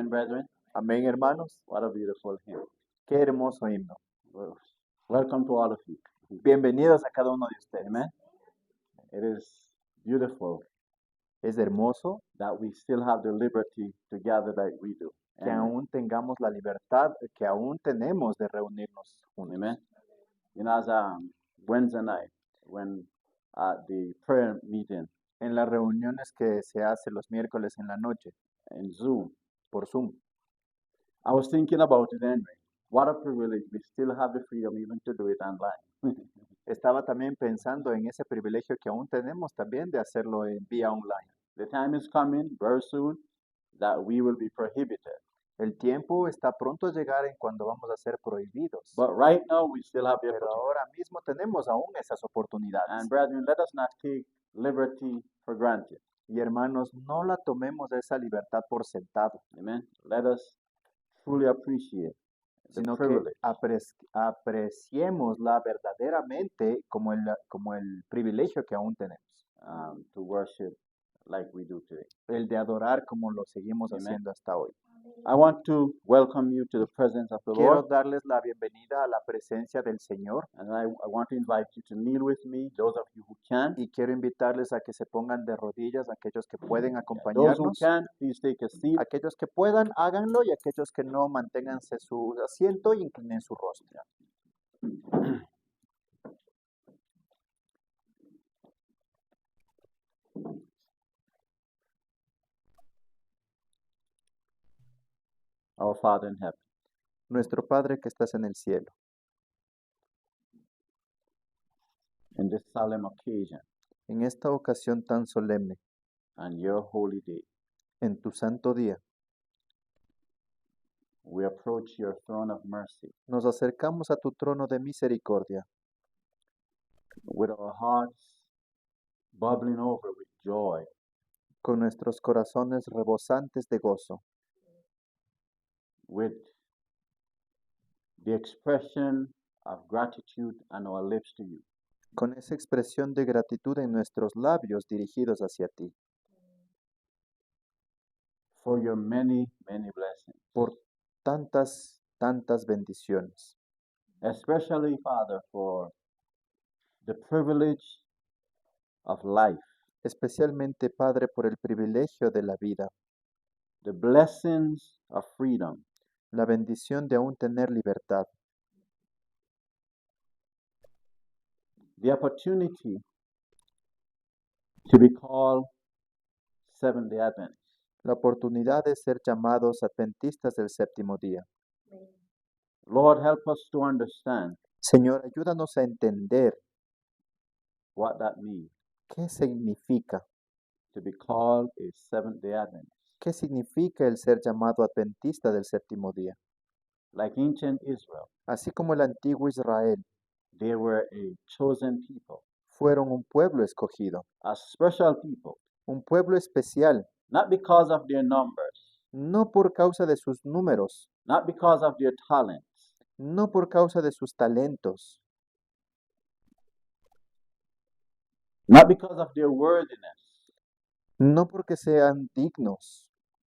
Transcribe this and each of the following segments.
Amen, brethren. Amén, hermanos. What a beautiful hymn. Qué hermoso himno. Well, welcome to all of you. Bienvenidos a cada uno de ustedes. Amen. It is beautiful Es hermoso that we still have the liberty to gather like we do. que Amen. aún tengamos la libertad que aún tenemos de reunirnos juntos. Amen. You know, as Wednesday night, when at the prayer meeting En las reuniones que se hacen los miércoles en la noche in Zoom, por Zoom, I was thinking about it anyway. What a privilege. We still have the freedom even to do it online. estaba también pensando en ese privilegio que aún tenemos también de hacerlo en vía online. The time is coming very soon that we will be prohibited. El tiempo está pronto a llegar en cuando vamos a ser prohibidos. But right now, we still have the Pero opportunity. ahora mismo tenemos aún esas oportunidades. And brethren, let us not take liberty for granted. Y hermanos, no la tomemos esa libertad por sentado, Amen. Let us truly appreciate the sino que privilege apreciémosla verdaderamente como el privilegio que aún tenemos. to worship like we do today. El de adorar como lo seguimos Amen. haciendo hasta hoy. I want to welcome you to the presence of the Quiero Lord. darles la bienvenida a la presencia del Señor And I want to invite you to kneel with me, those of you who can. y quiero invitarles a que se pongan de rodillas, aquellos que pueden Those who acompañarnos. can, please take a seat. Aquellos que puedan, háganlo, y aquellos que no, manténganse su asiento y inclinen su rostro. Our Father in heaven, Nuestro Padre que estás en el cielo, in this solemn occasion en esta ocasión tan solemne, and your holy day, en tu santo día, we approach your throne of mercy nos acercamos a tu trono de misericordia, with our hearts bubbling over with joy, con nuestros corazones rebosantes de gozo, with the expression of gratitude on our lips to you. con esa expresión de gratitud en nuestros labios dirigidos hacia ti, For your many, many blessings. por tantas, tantas bendiciones, Especially, Father, for the privilege of life, especialmente, Padre, por el privilegio de la vida, the blessings of freedom, la bendición de aún tener libertad, the opportunity to be called Seventh-day Adventists. la oportunidad de ser llamados adventistas del séptimo día. Lord, help us to understand Señor, ayúdanos a entender what that means, qué significa, to be called a Seventh-day Adventist. qué significa el ser llamado adventista del séptimo día. Like ancient Israel, Así como el antiguo Israel they were a chosen people, fueron un pueblo escogido, a special people, un pueblo especial, not because of their numbers, no por causa de sus números, not because of their talents, no por causa de sus talentos, not because of their worthiness, no porque sean dignos,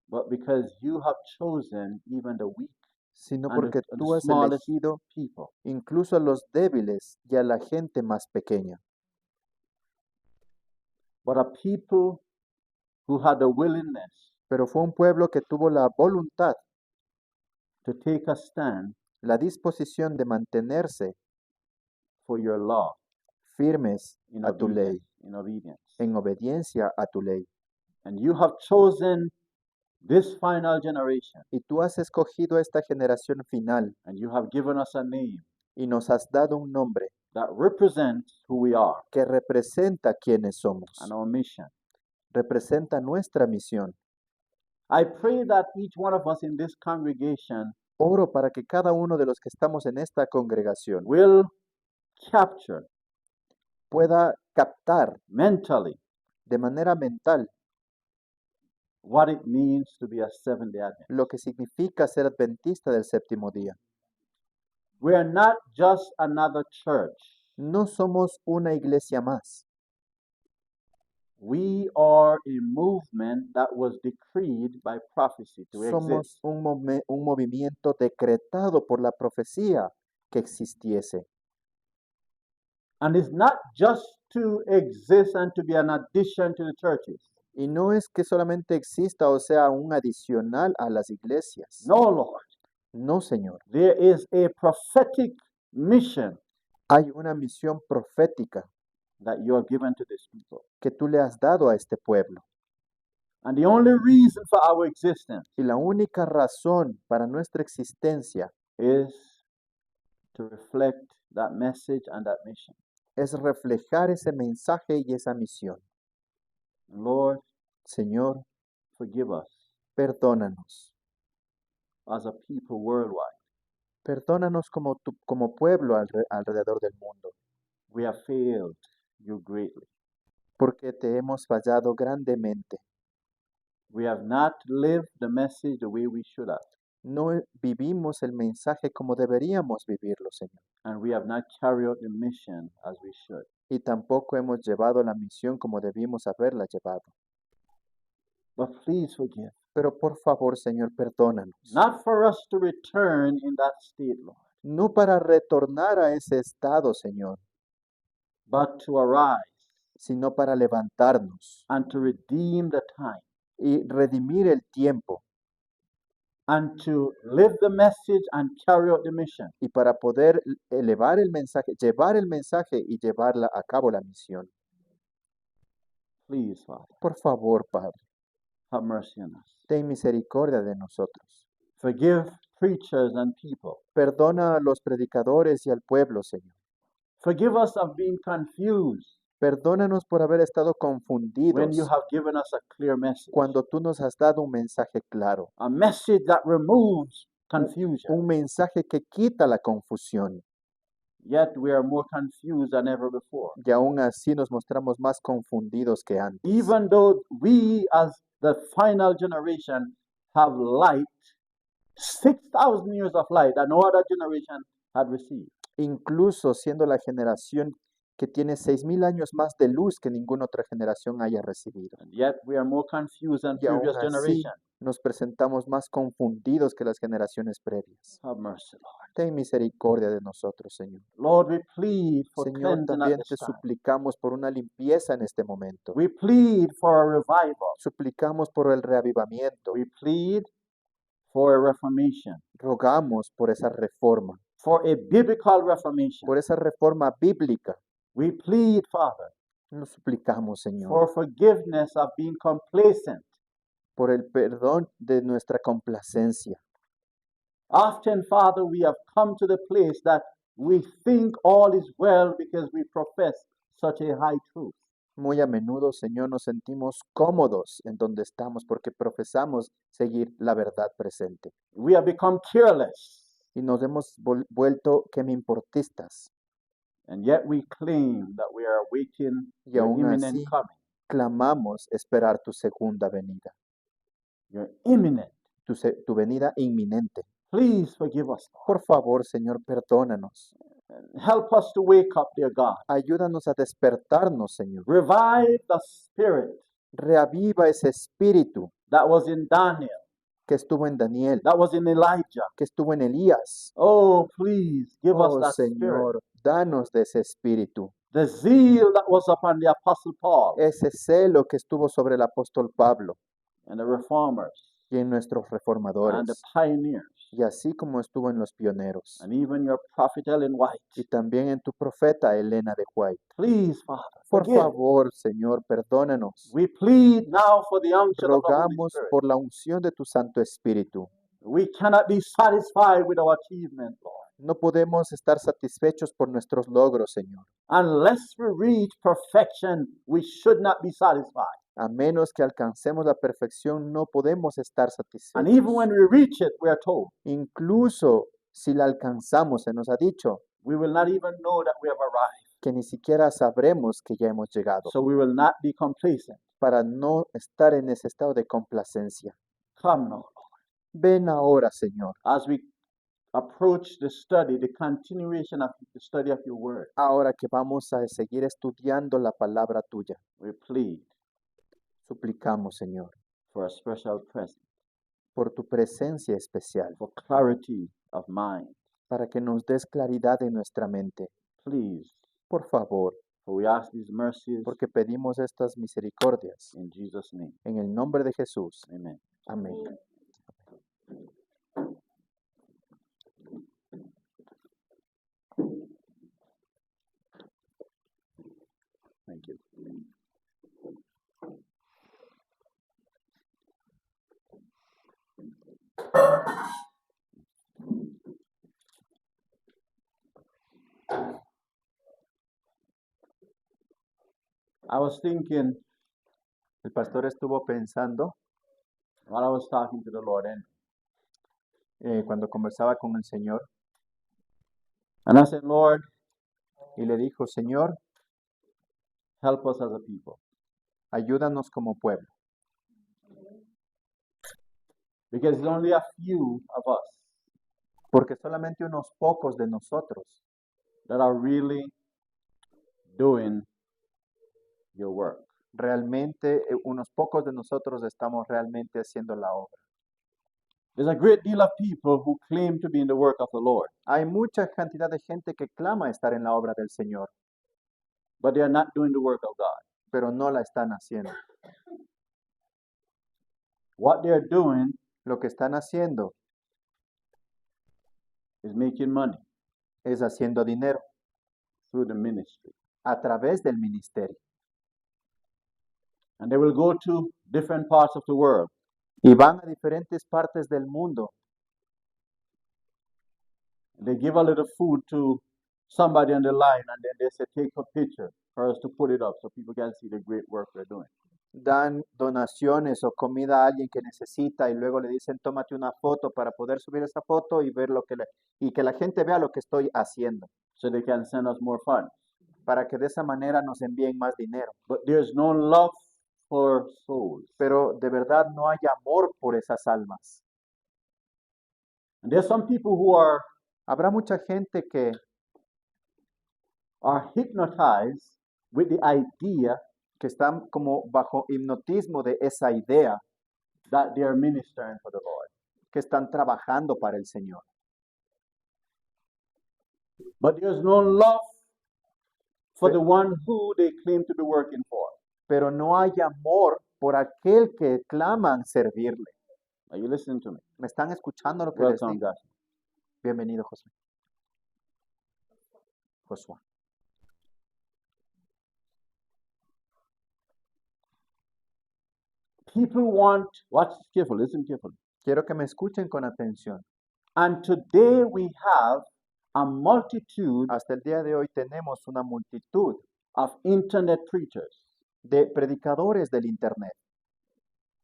but because you have chosen even the weak sino and porque the tú has smallest elegido people. incluso a los débiles y a la gente más pequeña, But a people who had the willingness pero fue un pueblo que tuvo la voluntad, to take a stand la disposición de mantenerse for your law firmes in a tu ley, obedience. en obediencia a tu ley. And you have chosen this final generation, Y tú has escogido a esta generación final and you have given us a name y nos has dado un nombre that represents who we are que representa quiénes somos, and our mission. representa nuestra misión. I pray that each one of us in this congregation Oro para que cada uno de los que estamos en esta congregación will capture pueda captar mentally de manera mental what it means to be a Seventh-day Adventist. lo que significa ser adventista del séptimo día. We are not just another church. No somos una iglesia más. We are a movement that was decreed by prophecy to Somos exist. un movimiento decretado por la profecía que existiese. And it's not just to exist and to be an addition to the churches. Y no es que solamente exista o sea un adicional a las iglesias. No, Lord. No, Señor. There is a prophetic mission Hay una misión profética that you have given to this people. que tú le has dado a este pueblo. And the only reason for our existence Y la única razón para nuestra existencia is to reflect that message and that mission. es reflejar ese mensaje y esa misión. Lord, Señor, forgive us perdónanos. as a people worldwide. Perdónanos como pueblo alrededor del mundo, We have failed you greatly. porque te hemos fallado grandemente. We have not lived the message the way we should have. No vivimos el mensaje como deberíamos vivirlo, Señor. And we have not carried out the mission as we should. Y tampoco hemos llevado la misión como debimos haberla llevado. But please forgive. Pero por favor, Señor, perdónanos. Not for us to return in that state, Lord, No para retornar a ese estado, Señor, but to arise sino para levantarnos and to redeem the time y redimir el tiempo and to live the message and carry out the mission. y para poder elevar el mensaje, llevar el mensaje y llevarla a cabo la misión. Please, Father, Por favor, Padre, have mercy on us. ten misericordia de nosotros. Forgive preachers and people. Perdona a los predicadores y al pueblo, Señor. Forgive us of being confused Perdónanos por haber estado when you confundidos have given us a clear message. cuando tú nos has dado un mensaje claro, A message that removes confusion. un mensaje que quita la confusión. Yet we are more confused than ever before. Y aún así nos mostramos más confundidos que antes. Even though we, as the final generation, have light, 6,000 years of light that no other generation had received. Incluso siendo la generación que tiene 6,000 años más de luz que ninguna otra generación haya recibido. And yet we are more confused than Y aún previous así generation. nos presentamos más confundidos que las generaciones previas. Have mercy, Lord. Ten misericordia de nosotros, Señor. Lord, we plead for Señor, cleansing también at te this time. suplicamos por una limpieza en este momento. We plead for a revival. Suplicamos por el reavivamiento. We plead for a reformation, Rogamos por esa reforma, for a biblical reformation. por esa reforma bíblica. We plead, Father, Nos suplicamos, Señor, for forgiveness of being complacent. por el perdón de nuestra complacencia. Often, Father, we have come to the place that we think all is well because we profess such a high truth. Muy a menudo, Señor, nos sentimos cómodos en donde estamos porque profesamos seguir la verdad presente. We have become careless, Y nos hemos vuelto que me importistas. and yet we claim that we are awaiting Y your aún imminent así coming. clamamos esperar tu segunda venida, Your imminent. tu venida inminente. Please forgive us, Lord. Por favor, Señor, perdónanos. Help us to wake up, dear God. Ayúdanos a despertarnos, Señor. Revive the spirit Reaviva ese espíritu that was in Daniel, que estuvo en Daniel, that was in Elijah. que estuvo en Elías. Oh, please give us Oh, that spirit. Señor, danos de ese espíritu. The zeal that was upon the Apostle Paul Ese celo que estuvo sobre el apóstol Pablo and the reformers y en nuestros and the reformadores, pioneers, y así como estuvo en los pioneros, and even your prophet Ellen White. y también en tu profeta Elena de White. Please, Father, Por forgive. favor, Señor, perdónanos. We plead now for the unction of the Holy Rogamos Spirit. por la unción de tu Santo Espíritu. We cannot be satisfied with our achievement, Lord, No podemos estar satisfechos por nuestros logros, Señor. unless we reach perfection. We should not be satisfied. A menos que alcancemos la perfección, no podemos estar And even when satisfechos. we reach it, we are told Incluso si la alcanzamos, se nos ha dicho we will not even know that we have arrived. que ni siquiera sabremos que ya hemos llegado, So we will not be complacent. para no estar en ese estado de complacencia. Come now, Ven ahora, Señor, as we approach the study, the continuation of the study of your word. ahora que vamos a seguir estudiando la palabra tuya. We plead Suplicamos, Señor, for a special presence, por tu presencia especial, for clarity of mind. para que nos des claridad en nuestra mente. Please, Por favor, for we ask these mercies porque pedimos estas misericordias. in Jesus' name. En el nombre de Jesús. Amen. Amén. Thank you. I was thinking El pastor estuvo pensando while I was talking to the Lord, cuando conversaba con el Señor and I said, Lord, y le dijo, Señor, help us as a people. ayúdanos como pueblo, Because it's only a few of us porque solamente unos pocos de nosotros that are really doing your work. realmente, unos pocos de nosotros estamos realmente haciendo la obra. There's a great deal of people who claim to be in the work of the Lord, Hay mucha cantidad de gente que clama estar en la obra del Señor, but they are not doing the work of God. pero no la están haciendo. What they're doing Lo que están haciendo is making money es haciendo dinero through the ministry. a través del ministerio. And they will go to different parts of the world Y van a diferentes partes del mundo They give a little food to somebody on the line, and then they say, take a picture for us to put it up so people can see the great work we're doing. dan donaciones o comida a alguien que necesita y luego le dicen tómate una foto para poder subir esa foto y ver y que la gente vea lo que estoy haciendo, So they can send us more funds. para que de esa manera nos envíen más dinero. But there's no love for souls. Pero de verdad no hay amor por esas almas. And there's some people who Habrá mucha gente que are hypnotized with the idea están como bajo hipnotismo de esa idea that they are ministering for the Lord. que están trabajando para el Señor. But there's no love for the one who they claim to be working for. Pero no hay amor por aquel que claman servirle. Are you listening to me? ¿Me están escuchando lo que les Welcome, digo? God. Bienvenido, Josué. Josué. People want, watch careful, listen carefully. Quiero que me escuchen con atención. And today we have a multitude Hasta el día de hoy tenemos una multitud of internet preachers. de predicadores del Internet.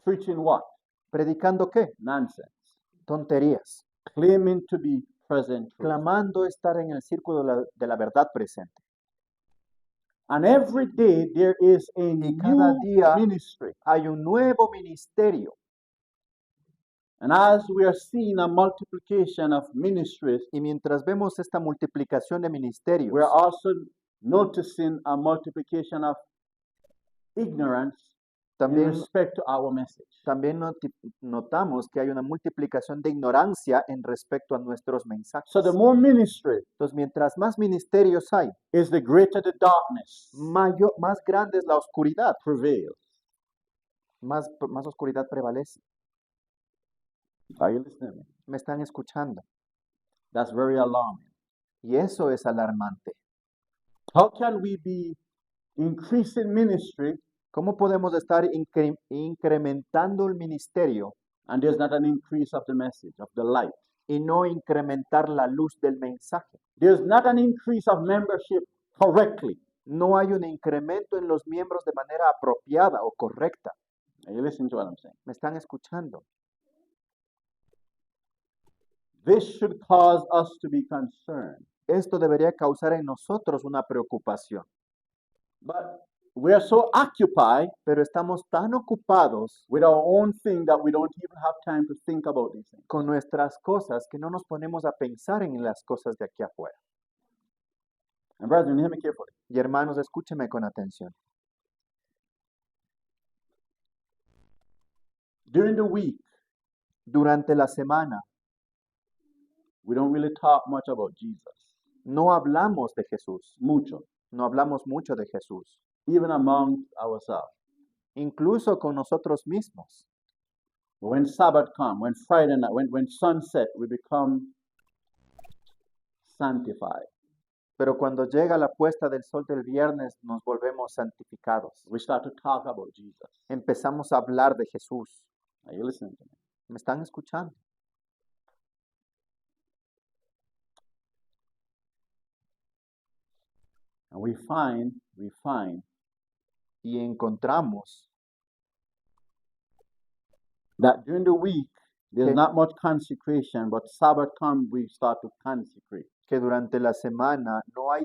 Preaching what? ¿Predicando qué? Nonsense. Tonterías. Claiming to be present truth. Clamando estar en el círculo de la verdad presente. And every day there is a cada new día ministry. Hay un nuevo ministerio. And as we are seeing a multiplication of ministries, Y mientras vemos esta multiplicación de ministerios, we're also noticing a multiplication of ignorance in también, respect to our message. también notamos que hay una multiplicación de ignorancia en respecto a nuestros mensajes. So the more ministry Entonces, mientras más ministerios hay, is, the greater the darkness más grande es la oscuridad, prevails. más oscuridad prevalece. Are you listening to me? ¿Me están escuchando? That's very alarming. Y eso es alarmante. How can we be increasing ministry ¿Cómo podemos estar incrementando el ministerio and there's not an increase of the message, of the light? y no incrementar la luz del mensaje? There's not an increase of membership correctly. No hay un incremento en los miembros de manera apropiada o correcta. Are you listening to what I'm saying? ¿Me están escuchando? This should cause us to be concerned. Esto debería causar en nosotros una preocupación. But we are so occupied Pero estamos tan ocupados with our own thing that we don't even have time to think about these things. con nuestras cosas que no nos ponemos a pensar en las cosas de aquí afuera. And brethren, hear me carefully. Y hermanos, escúcheme con atención. During the week, Durante la semana we don't really talk much about Jesus. no hablamos de Jesús, Mucho. no hablamos mucho de Jesús, Even among ourselves. incluso con nosotros mismos. But when Sabbath comes, when Friday night, when sunset, we become sanctified. Pero cuando llega la puesta del sol del viernes nos volvemos santificados. We start to talk about Jesus. Empezamos a hablar de Jesús. Are you listening to me? ¿Me están escuchando? And we find Y encontramos that during the week there's Okay. not much consecration, but Sabbath comes, we start to consecrate. que durante la semana no hay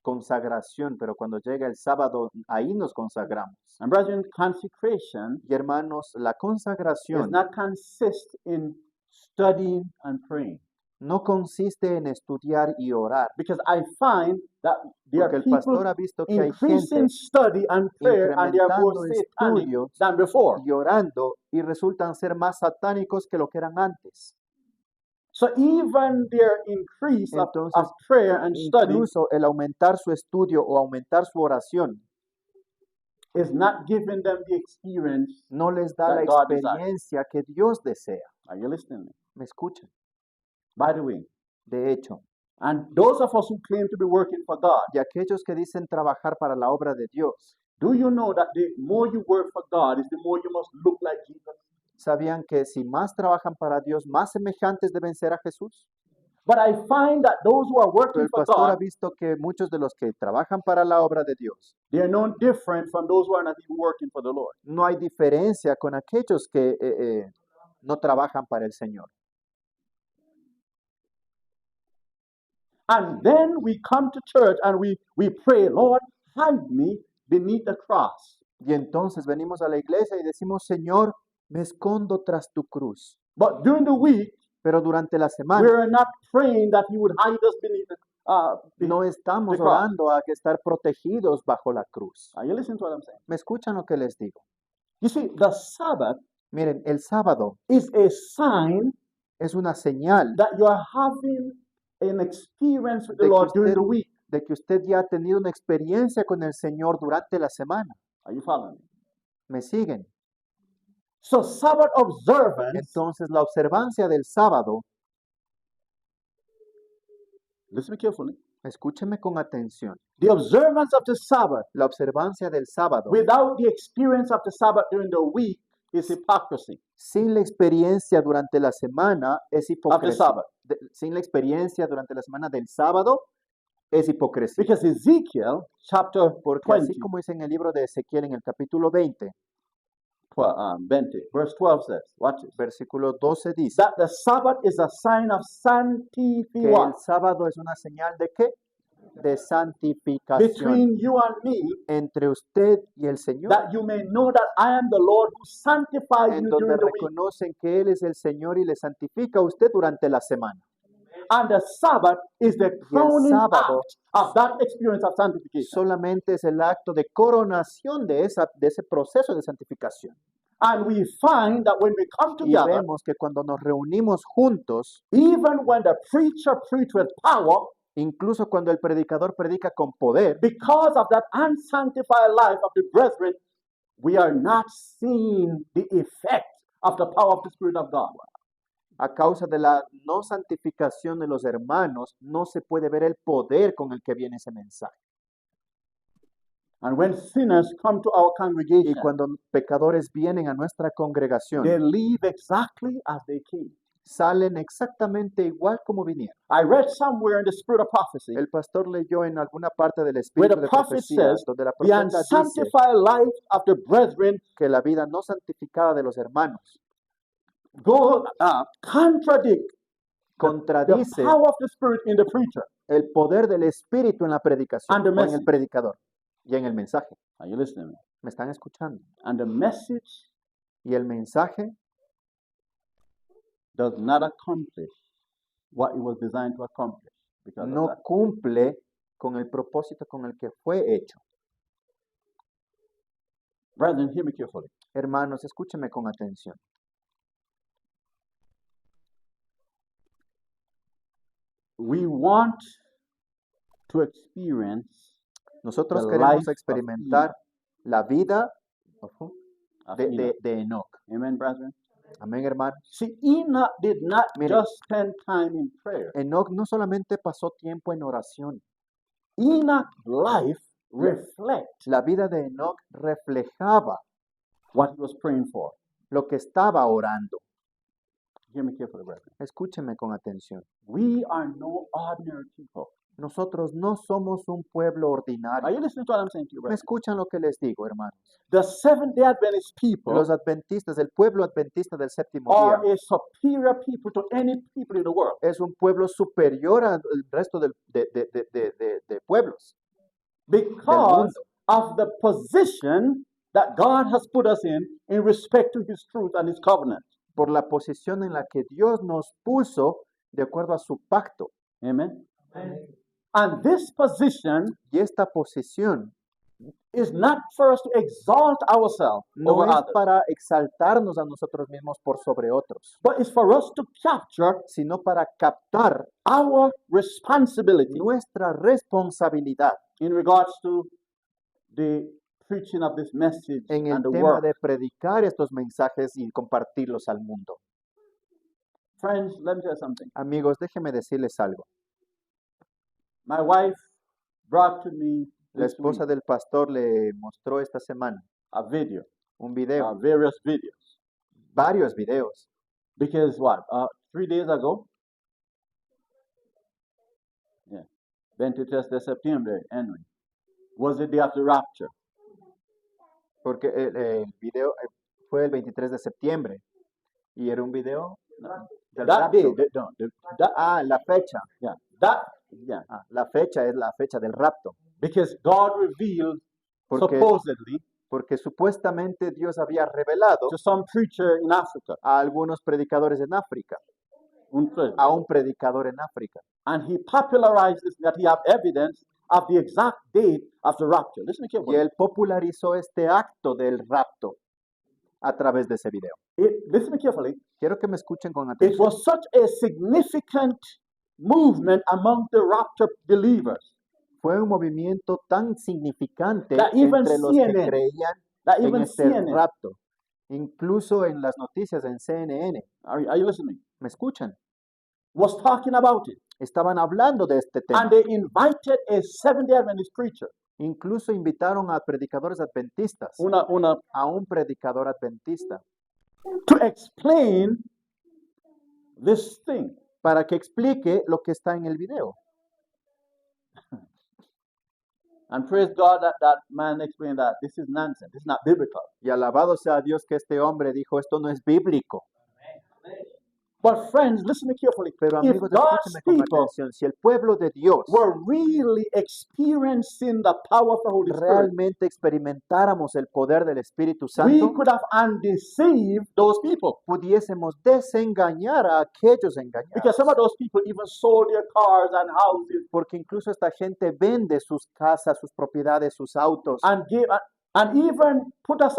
consagración, pero cuando llega el sábado, ahí nos consagramos. And brethren, consecration Y hermanos, la does consagración not consist in studying and praying. no consiste en estudiar y orar, Because I find that there porque are el pastor people ha visto que hay increasing gente study and prayer and they are more incrementando satanic estudios than before. y orando y resultan ser más satánicos que lo que eran antes. So even their increase of Entonces, prayer and study Incluso el aumentar su estudio o aumentar su oración is not giving them the experience. no les da la That God desires. experiencia que Dios desea. Are you listening? ¿Me escuchan? By the way, De hecho, and those of us who claim to be working for God, y aquellos que dicen trabajar para la obra de Dios, do you know that the more you work for God is the more you must look like Jesus? ¿sabían que si más trabajan para Dios, más semejantes deben ser a Jesús? But I find that those who are Pero working el for pastor ha God, visto que muchos de los que trabajan para la obra de Dios, they are no different from those who are not even working for the Lord. no hay diferencia con aquellos que no trabajan para el Señor. And then we come to church and we pray, Lord, hide me beneath the cross. Y entonces venimos a la iglesia y decimos, Señor, me escondo tras tu cruz. But during the week, Pero durante la semana we're not praying that He would hide us beneath the no estamos the cross. orando a que estar protegidos bajo la cruz. Are you listening to what I'm saying? ¿Me escuchan lo que les digo? You see, the Sabbath Miren, el sábado is a sign es una señal that you are having an experience with the de que Lord during usted- the week. de que usted ya ha tenido una experiencia con el Señor durante la semana. Are you following me? ¿Me siguen? So Sabbath observance, Entonces, la observancia del sábado, listen carefully, escúcheme con atención, the observance of the Sabbath la observancia del sábado without the experience of the Sabbath during the week is hypocrisy sin la experiencia durante la semana es of the hipocresía. Sabbath. Sin la experiencia durante la semana del sábado es hipocresía. Because Ezekiel chapter Porque 20, así como dice en el libro de Ezequiel en el capítulo 20, 20, verse 12 says, watch it, versículo 12 dice that the Sabbath is a sign of que el sanctification sábado es una señal de ¿qué? De santificación between you and me, entre usted y el Señor, that you may know that I am the Lord who sanctifies en you donde during the week. reconocen que Él es el Señor y le santifica a usted durante la semana. And the Sabbath is the crowning sábado act of that experience of sanctification. Solamente es el acto de coronación de ese proceso de santificación. And we find that when we come Y together, vemos que cuando nos reunimos juntos, even when the preacher preaches with power, incluso cuando el predicador predica con poder, because of that unsanctified life of the brethren, we are not seeing the effect of the power of the Spirit of God. a causa de la no santificación de los hermanos, no se puede ver el poder con el que viene ese mensaje. And when sinners come to our Y congregation, cuando pecadores vienen a nuestra they congregación, leave exactly as they came. salen exactamente igual como vinieron. I read somewhere in the Spirit of Prophecy El pastor leyó en alguna parte del where Espíritu the de prophet profecía, says donde la the profeta dice unsanctified life of the brethren que la vida no santificada de los hermanos contradict the contradice power of the Spirit in the preacher. el poder del Espíritu en la predicación, And the o en el message. predicador y en el mensaje. Are you listening? ¿Me están escuchando? And the message Y el mensaje does not accomplish what it was designed to accomplish because of no that. cumple con el propósito con el que fue hecho. Brethren, hear me carefully. Hermanos, escúcheme con atención. We want to experience Nosotros the queremos life of experimentar la vida of de Enoch. Enoch. Amen, brethren. Amén, hermano. See, Enoch did not Mire. just spend time in prayer. Enoch no solamente pasó tiempo en oración. Enoch's life reflects La vida de Enoch reflejaba what he was praying for. lo que estaba orando. Hear me carefully, brethren. Escúcheme con atención. We are no ordinary people. Nosotros no somos un pueblo Are ordinario. you listening to what I'm saying to you, ¿Me brethren? escuchan lo que les digo, hermanos? The Seventh-day Adventist people Los adventistas, el pueblo adventista del séptimo are día, a superior people to any people in the world es un pueblo superior al resto de pueblos del because mundo, of the position that God has put us in respect to His truth and His covenant. por la posición en la que Dios nos puso de acuerdo a su pacto. Amen. And this position Y esta posición is not for us to exalt ourselves no over es others, para exaltarnos a nosotros mismos por sobre otros, but it's for us to capture sino para captar our responsibility nuestra responsabilidad in regards to the preaching of this message en el and the tema work. de predicar estos mensajes y compartirlos al mundo. Friends, let me tell you something. Amigos, déjenme decirles algo. My wife brought to me La this esposa week del pastor le mostró esta semana a video, un video, various videos. varios videos, Because what? 3 days ago, 23 de septiembre, anyway, was the day of the rapture. porque el video fue el 23 de septiembre y era un video del That day, rapto. La fecha. La fecha es la fecha del rapto, because God revealed porque, supposedly porque supuestamente Dios había revelado to some preacher in Africa, a algunos predicadores en África, a un predicador en África, and he popularized this, that he have evidence of the exact date of the rapture. Listen y carefully. él popularizó este acto del rapto a través de ese video. Listen carefully. Quiero que me escuchen con It atención. was such a significant movement among the rapture believers Fue un movimiento tan significante that even entre los que CNN, creían that en even este CNN, rapto, incluso en las noticias en CNN. are you listening? ¿Me escuchan? Was talking about it. Estaban hablando de este tema. And they invited a Seventh-day Adventist preacher, Incluso invitaron a predicadores adventistas, a un predicador adventista, to explain this thing. para que explique lo que está en el video. And praise God that that man explained that this is nonsense. It's not biblical. Y alabado sea Dios que este hombre dijo, esto no es bíblico. But friends, listen to me carefully. Pero If amigos, God's escúcheme con people atención. Si el pueblo de Dios were really experiencing the power of the Holy Spirit, realmente experimentáramos el poder del Espíritu we Santo, could have undeceived those people. pudiésemos desengañar a aquellos engañados. Because some of those people even sold their cars and houses Porque incluso esta gente vende sus casas, sus propiedades, sus autos, and gave and even put us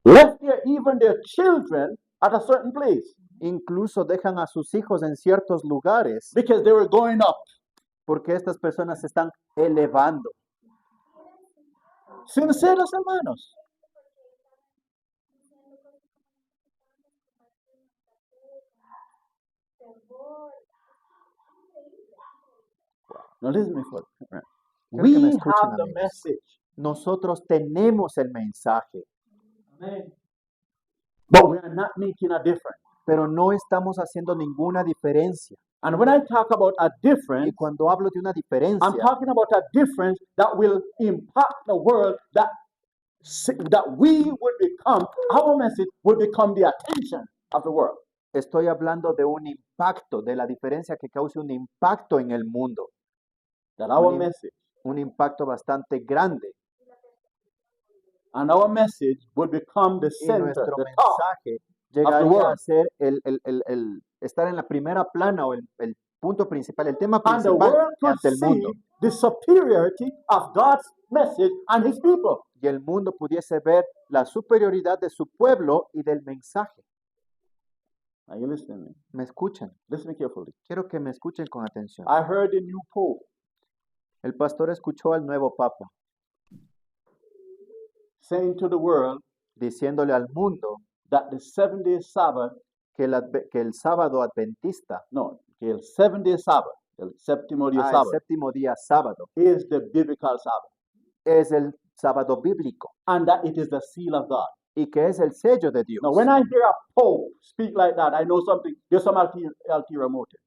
left even their children at a certain place incluso dejan a sus hijos en ciertos lugares, because they were going up. porque estas personas se están elevando. Sinceros hermanos. Now listen to me for a minute. Quiero que me We escuchen, have the amigos. message, Nosotros tenemos el mensaje, but we are not making a difference. pero no estamos haciendo ninguna diferencia. And when I talk about a Y difference, cuando hablo de una I'm diferencia, talking about a difference that will impact the world, that we would become, our message would become the attention of the world. estoy hablando de un impacto, de la diferencia que cause un impacto en el mundo, That our Un im- message un impacto bastante grande. and our message would become the Y center, nuestro the top. mensaje llegaría a world. ser estar en la primera plana o el punto principal, el tema And the principal world could ante el mundo. see the superiority of God's message and His people. Y el mundo pudiese ver la superioridad de su pueblo y del mensaje. Are you listening? ¿Me escuchan? Listen carefully. Quiero que me escuchen con atención. I heard the new pope El pastor escuchó al nuevo papa saying to the world diciéndole al mundo that the 7-day Sabbath, que el sábado adventista, que el 7-day Sabbath, el séptimo día el Sabbath, séptimo día sábado, is the biblical Sabbath, es el sábado bíblico and that it is the seal of God. y que es el sello de Dios. Now, when I hear a pope speak like that, I know something. There's some ulterior motive.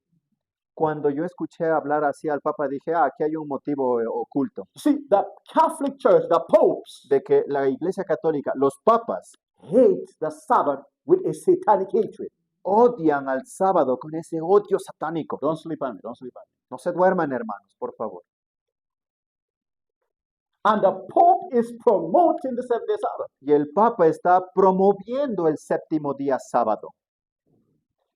Cuando yo escuché hablar así al papa, dije, aquí hay un motivo oculto. You see, the Catholic Church, the popes, De que la Iglesia Católica, los papas, hate the Sabbath with a satanic hatred. odian al sábado con ese odio satánico. Don't sleep on me. Don't sleep on me. No se duerman, hermanos, por favor. And the Pope is promoting the 7-day Sabbath. Y el papa está promoviendo el séptimo día sábado.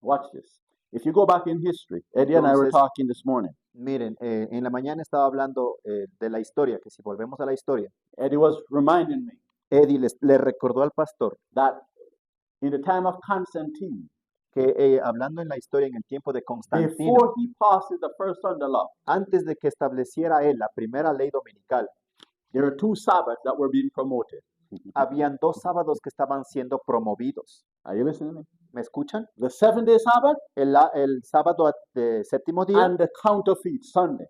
Watch this. If you go back in history, Eddie and I were Entonces, talking this morning. Miren, en la mañana estaba hablando de la historia, que si volvemos a la historia, Eddie was reminding me Eddie le recordó al pastor that in the time of Constantine, que hablando en la historia en el tiempo de Constantino, before he passes the first Sunday law, antes de que estableciera él la primera ley dominical, there are 2 Sabbaths that were being promoted. habían 2 sábados que estaban siendo promovidos. Are you listening to me? ¿Me escuchan? The 7-day Sabbath El sábado de séptimo día and the counterfeit Sunday.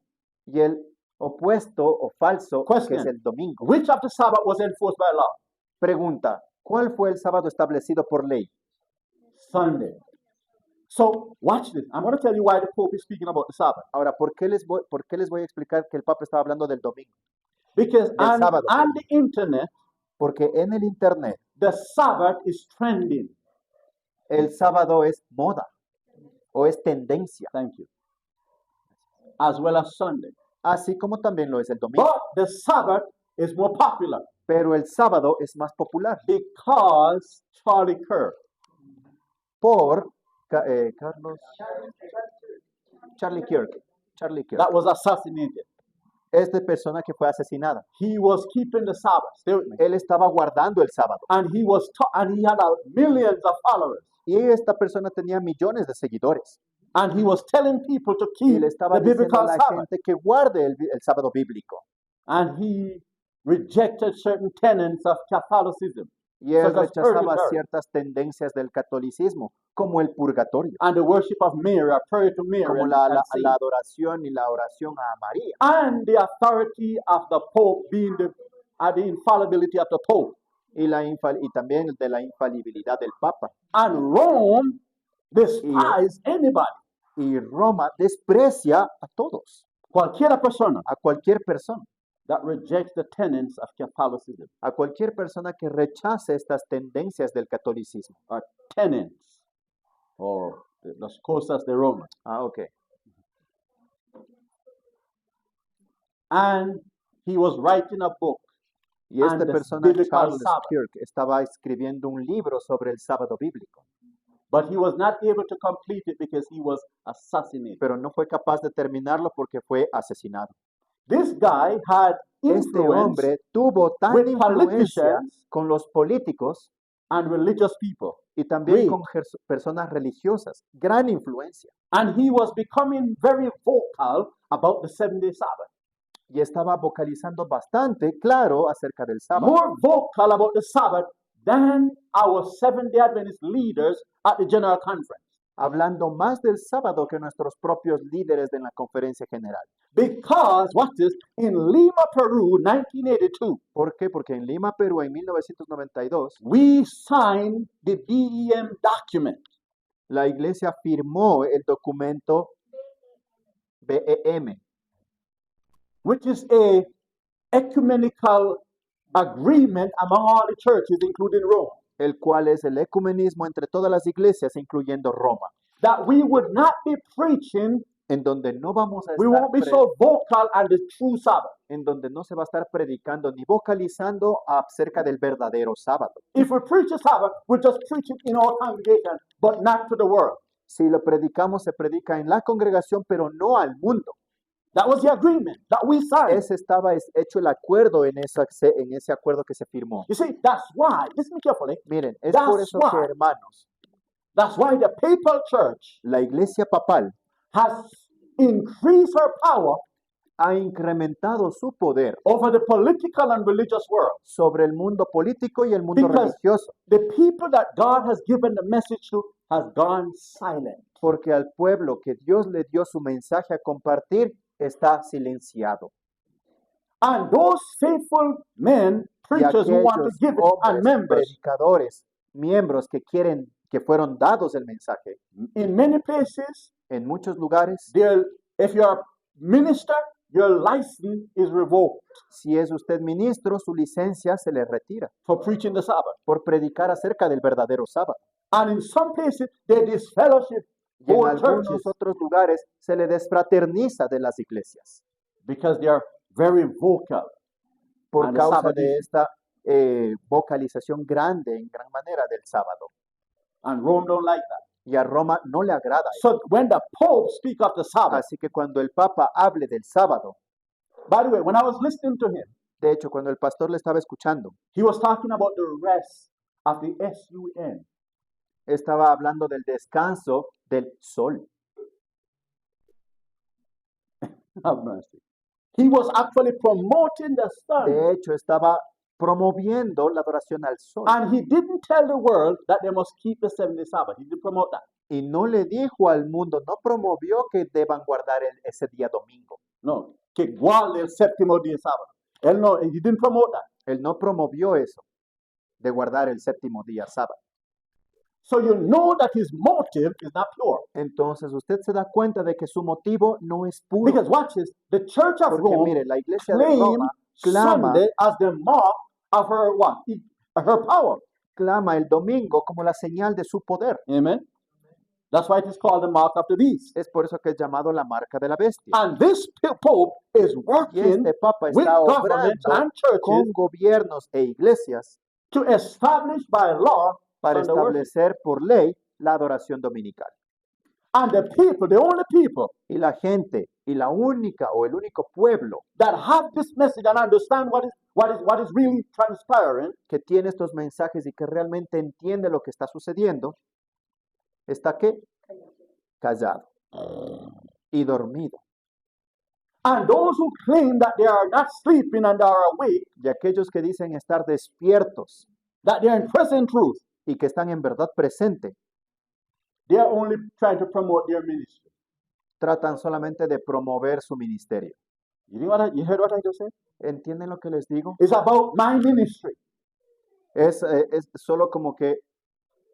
y el opuesto o falso, que Question. es el domingo. Which of the Sabbath was enforced by law? Pregunta, ¿cuál fue el sábado establecido por ley? Sunday. So, watch this. I'm going to tell you why the Pope is speaking about the Sabbath. Ahora, ¿por qué les voy a explicar que el Papa estaba hablando del domingo? Because Del sábado. on the internet, Porque en el internet the Sabbath is trending. el sábado es moda o es tendencia, Thank you. As well as Sunday. así como también lo es el domingo. But the Sabbath is more popular Pero el sábado es más popular because Charlie Kirk, por Charlie Kirk. that was assassinated, Esta persona que fue asesinada. he was keeping the Sabbath. Stay with me. Él estaba guardando el sábado. And he was and he had millions of followers. Y esta persona tenía millones de seguidores. And he was telling people to Y keep le estaba the diciendo a biblical la Sabbath. gente que guarde el sábado bíblico. And he rejected certain tenets of Catholicism Y él such as rechazaba purgatory ciertas tendencias del catolicismo, como el purgatorio, and the worship of Mary, or prayer to Mary, como and la saints. adoración y la oración a María. And the authority of the Pope being the infallibility of the Pope. Y también de la infalibilidad del Papa. And Rome despised anybody, Y Roma desprecia a todos, cualquiera persona a cualquier persona, that rejects the tenets of Catholicism, a cualquier persona que rechace estas tendencias del catolicismo. or tenets, or las cosas de Roma. Ok. And he was writing a book, Y esta And the persona, biblical Charles Sabbath. Kirk, estaba escribiendo un libro sobre el sábado bíblico, but he was not able to complete it because he was assassinated. pero no fue capaz de terminarlo porque fue asesinado. This guy had Este influence hombre tuvo tanta with influencia politicians con los políticos and religious people. y también Read. con personas religiosas, gran influencia. And he was becoming very vocal about the 7-day Sabbath. Y estaba vocalizando bastante claro acerca del sábado. More vocal about the Sabbath than our Seventh-day Adventist leaders at the General Conference. Hablando más del sábado que nuestros propios líderes de la conferencia general. Because, watch this, in Lima, Peru, 1982, ¿Por qué? Porque en Lima, Perú, en 1992, we signed the BEM document. la iglesia firmó el documento BEM, which is a ecumenical agreement among all the churches, including Rome, el cual es el ecumenismo entre todas las iglesias, incluyendo Roma, that we would not be preaching, en donde no vamos a we estar won't be so vocal on the true Sabbath. en donde no se va a estar predicando ni vocalizando acerca del verdadero sábado. If we preach a Sabbath, we just preach it in our congregation, but not to the world. Si lo predicamos, se predica en la congregación, pero no al mundo. That was the agreement that we signed. Ese estaba hecho el acuerdo en ese acuerdo que se firmó. You see, that's why, listen carefully, Miren, es That's por eso que, why. hermanos, That's why the papal church La iglesia papal has increased her power ha incrementado su poder over the political and religious world. sobre el mundo político y el mundo Because religioso, the people that God has given the message to has gone silent. porque al pueblo que Dios le dio su mensaje a compartir está silenciado. And those faithful men, Y preachers who want to aquellos give it, and hombres, members, predicadores, miembros que quieren, que fueron dados el mensaje, in many places, en muchos lugares, if you're a minister, your license is revoked si es usted ministro, su licencia se le retira for preaching the Sabbath. por predicar acerca del verdadero sábado. And in some places, they disfellowship Y en whole algunos churches otros lugares se le desfraterniza de las iglesias because they are very vocal. por And the causa Sabbath de issue. esta vocalización grande, en gran manera, del sábado. And Rome don't like that. Y a Roma no le agrada eso. So when the Pope speak of the Sabbath, Así que cuando el Papa hable del sábado, by the way, when I was listening to him, de hecho, cuando el pastor le estaba escuchando, he was talking about the rest of the sun. estaba hablando del descanso del sol. Have mercy. He was actually promoting the sun. De hecho, estaba promoviendo la adoración al sol. And he didn't tell the world that they must keep the 7-day Sabbath. He didn't promote that. Y no le dijo al mundo, no promovió que deban guardar ese día domingo. No, que guarde el séptimo día Sabbath. Él no, he didn't promote that. Él no promovió eso, de guardar el séptimo día sábado. So you know that his motive is not pure. Entonces usted se da cuenta de que su motivo no es puro. Because watch this, the Church of Porque Rome mire, la iglesia de claimed Roma clama, Sunday as the mark of her what? Her power. clama el domingo como la señal de su poder. Amen. That's why it is called the mark of the beast. Es por eso que es llamado la marca de la bestia. And this Pope is Y working este Papa with está governments obrando and churches con gobiernos e iglesias to establish by law para Sunday worship. establecer por ley la adoración dominical. And the people, the only people Y la gente, y la única o el único pueblo that have this message and understand what is really transpiring que tiene estos mensajes y que realmente entiende lo que está sucediendo, está ¿qué? Callado y dormido. and those who claim that they are not sleeping and they are awake, Y aquellos que dicen estar despiertos that they are in present truth, y que están en verdad presente, they are only trying to promote their ministry. tratan solamente de promover su ministerio. You heard what I just said? ¿Entienden lo que les digo? It's about my ministry. Es solo como que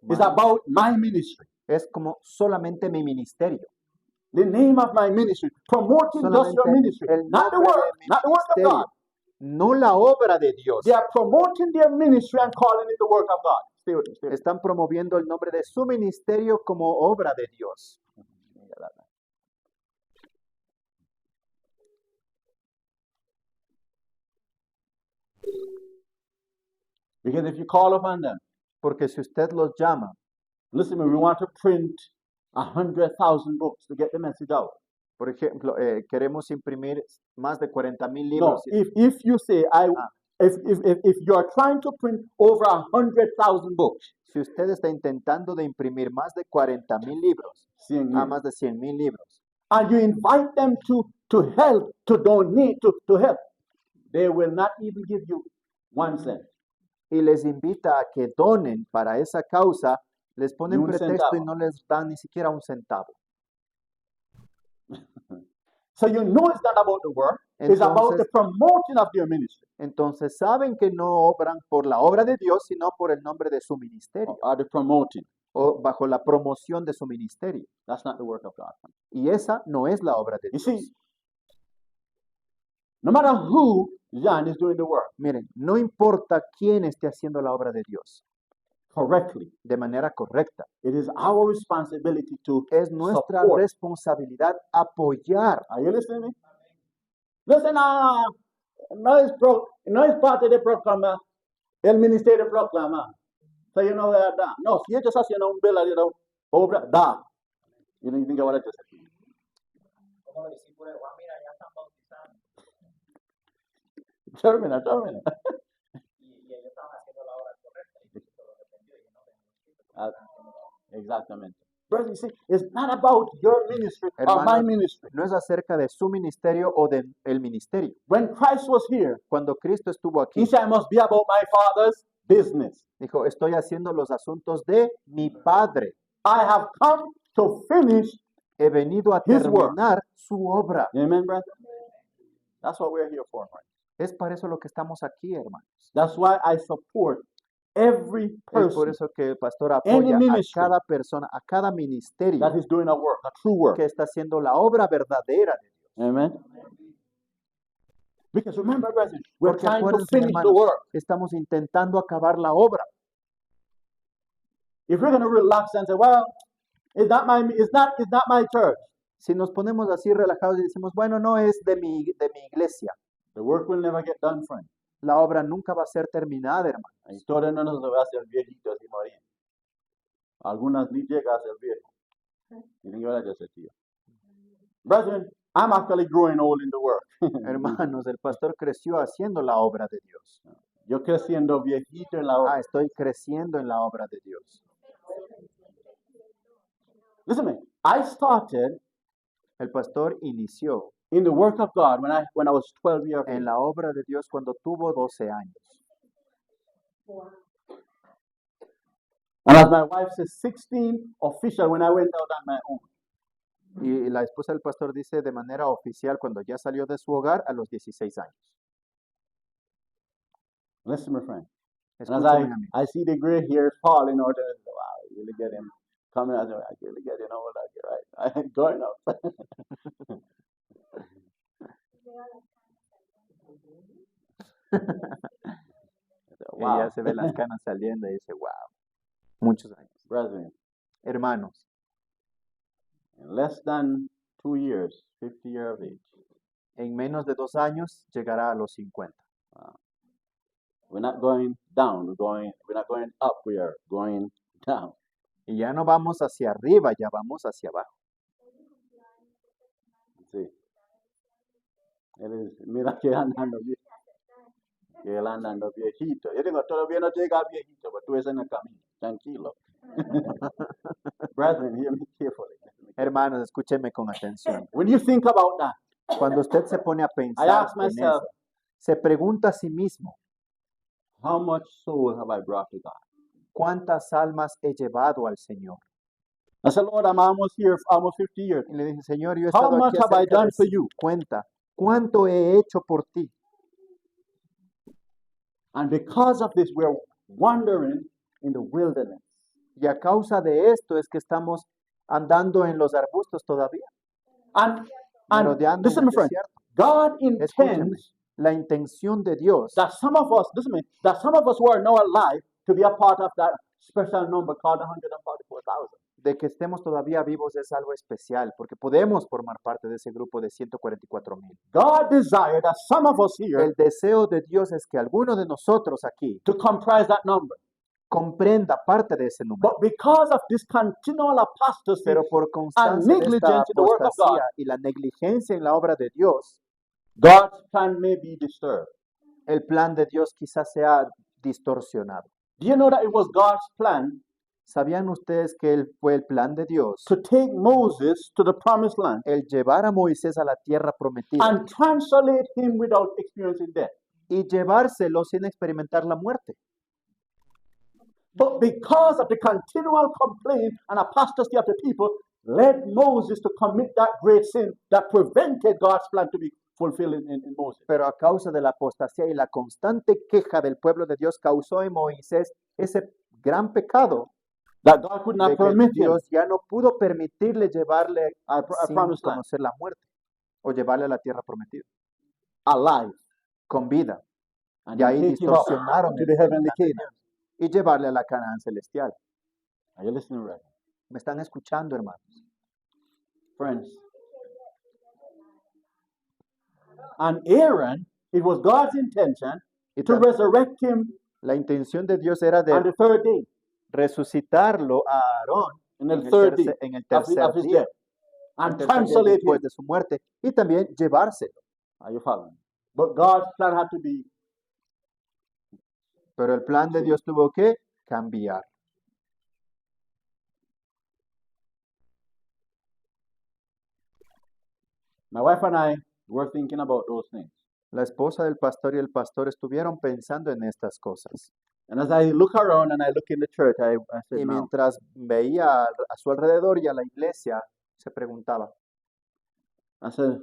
It's about my ministry. es como solamente mi ministerio. The name of my ministry. Promoting just your Solamente ministry. el Not the nombre work, de mi not the work of ministerio, God. no la obra de Dios. They are promoting their ministry and calling it the work of God. Stay with me, stay with me. Están promoviendo el nombre de su ministerio como obra de Dios. Because if you call upon them, Porque si usted los llama, listen, we want to print 100,000 books to get the message out. por ejemplo, queremos imprimir más de 40,000 No, libros. y- if you say if you are trying to print over 100,000 books, Si usted está intentando de imprimir más de 40,000 libros, a más de 100,000 libros, and you invite them to help, to donate, to help, they will not even give you 1 cent. y les invita a que donen para esa causa, les ponen Ni un pretexto y centavo. no les dan ni siquiera un centavo. So you know it's not about the work, it's about the Entonces, promoting of their ministry entonces saben que no obran por la obra de Dios, sino por el nombre de su ministerio or the promoting. o bajo la promoción de su ministerio. That's not the work of God. Y esa no es la obra de You Dios. see, no matter who John is doing the work Miren, no importa quién esté haciendo la obra de Dios correctly, de manera correcta, it is our responsibility to es nuestra support. responsabilidad apoyar. Are you listening to me? Listen, no es parte de proclamar, el ministerio proclama. So you know that. No, si ellos haciendo un verdadero obra, da. You know, you think of what I just said. Como los discípulos de Juan, mira, ya están bautizados. Termina. Y ellos estaban haciendo la obra correcta. Y Cristo los defendió y no Exactamente. Brother, you see, it's not about your ministry or my Hermanos, ministry. no es acerca de su ministerio o del ministerio. When Christ was here, Cuando Cristo estuvo he aquí, said, I must be about my Father's business. dijo, estoy haciendo los asuntos de mi Padre. I have come to finish. He venido a His work. terminar su obra. Amen, brother? That's what we're here for, right? Es para eso lo que estamos aquí, hermanos. That's why I support every Es por person eso que el pastor apoya a ministry cada persona, a cada ministerio that is doing a work, a true work. que está haciendo la obra verdadera de Dios. Amen. Because remember, brethren, we're Porque trying to acuérdense, finish the hermanos, work. estamos intentando acabar la obra. If we're going to relax and say, well, it's not my church, Si nos ponemos así relajados y decimos, bueno, no es de mi iglesia, the work will never get done, friend. la obra nunca va a ser terminada, hermano. La historia no nos va a hacer viejitos y morir. Algunas ni llega a ser viejo. Y ni va a ser tío. Brethren, I'm actually growing old in the work. Hermanos, el pastor creció haciendo la obra de Dios. Yo creciendo viejito en la obra. Estoy creciendo en la obra de Dios. Listen to me. I started El pastor inició in the work of God when I was 12 years en old. la obra de Dios cuando tuvo 12 años. And as my wife says, 16 official when I went out on my own. Y la esposa del pastor dice de manera oficial cuando ya salió de su hogar a los 16 años. Listen, my friend. And as Escúchame a mí. I see the gray hairs falling out, and I say, wow, you really get him coming out. I really get him old out here, right? I'm going up. Y Wow. ya se ve las canas saliendo y dice, wow, muchos años. Brethren, Hermanos, in less than 2 years, 50 years of age, en menos de 2 años llegará a los 50. we're not going down, we're not going up, we are going down. Y ya no vamos hacia arriba, ya vamos hacia abajo. Sí. Mira que andando bien. Que él andando viejito. Yo digo, todavía no llega a viejito, pero tú estás en el camino. Tranquilo. Brethren, hear me carefully. Hermanos, escúcheme con atención. When you think about that, Cuando usted se pone a I pensar ask en myself, eso, se pregunta a sí mismo, how much soul have I brought to God? ¿cuántas almas he llevado al Señor? I said, Lord, I'm almost here, almost 50 years. Y le dije, Señor, yo he How estado much aquí have I cerca done de for you? 50. ¿Cuánto he hecho por ti? And because of this, we're wandering in the wilderness. Y a causa de esto es que estamos andando en los arbustos todavía, And merodeando en listen, el my friend, desierto. God Escúchame, intends la intención de Dios that some of us, listen to me, that some of us who are now alive to be a part of that special number called 144,000. de que estemos todavía vivos es algo especial, porque podemos formar parte de ese grupo de 144,000. God desired that some of us here El deseo de Dios es que alguno de nosotros aquí to comprise that number. comprenda parte de ese número. But because of this continual apostasy, Pero por constancia de esta negligence in the work of God, apostasía y la negligencia en la obra de Dios, God's plan may be disturbed. el plan de Dios quizás sea distorsionado. Do you know that it was God's plan ¿Sabían ustedes que fue el plan de Dios to take Moses to the promised land el llevar a Moisés a la tierra prometida and translate him without experiencing death? y llevárselo sin experimentar la muerte? But because of the continual complaint and apostasy of the people, led Moses to commit that great sin that prevented God's plan to be fulfilled in Moses. Pero a causa de la apostasía y la constante queja del pueblo de Dios causó en Moisés ese gran pecado That God could de not que permit him Dios ya no pudo permitirle llevarle a sin promised land conocer la muerte o llevarle a la tierra prometida alive. con vida And y ahí take him up distorsionaron to el the heavenly plan de Canaan. Dios y llevarle a la Canaán celestial. Are you listening, right? ¿Me están escuchando, hermanos? Friends. And Aaron, it was God's intention Y to también resurrect him la intención de Dios era on de the third day, resucitarlo a Aarón in en the el third day en el of tercer his día, death, el and tercer día translate después him. de su muerte, y también llevárselo. Are you following? But God's plan had to be, Pero el plan de Dios tuvo que cambiar. My wife and I were thinking about those things. La esposa del pastor y el pastor estuvieron pensando en estas cosas. And as I look around and I look in the church, I said, Y no. mientras veía a su alrededor y a la iglesia, se preguntaba. I said,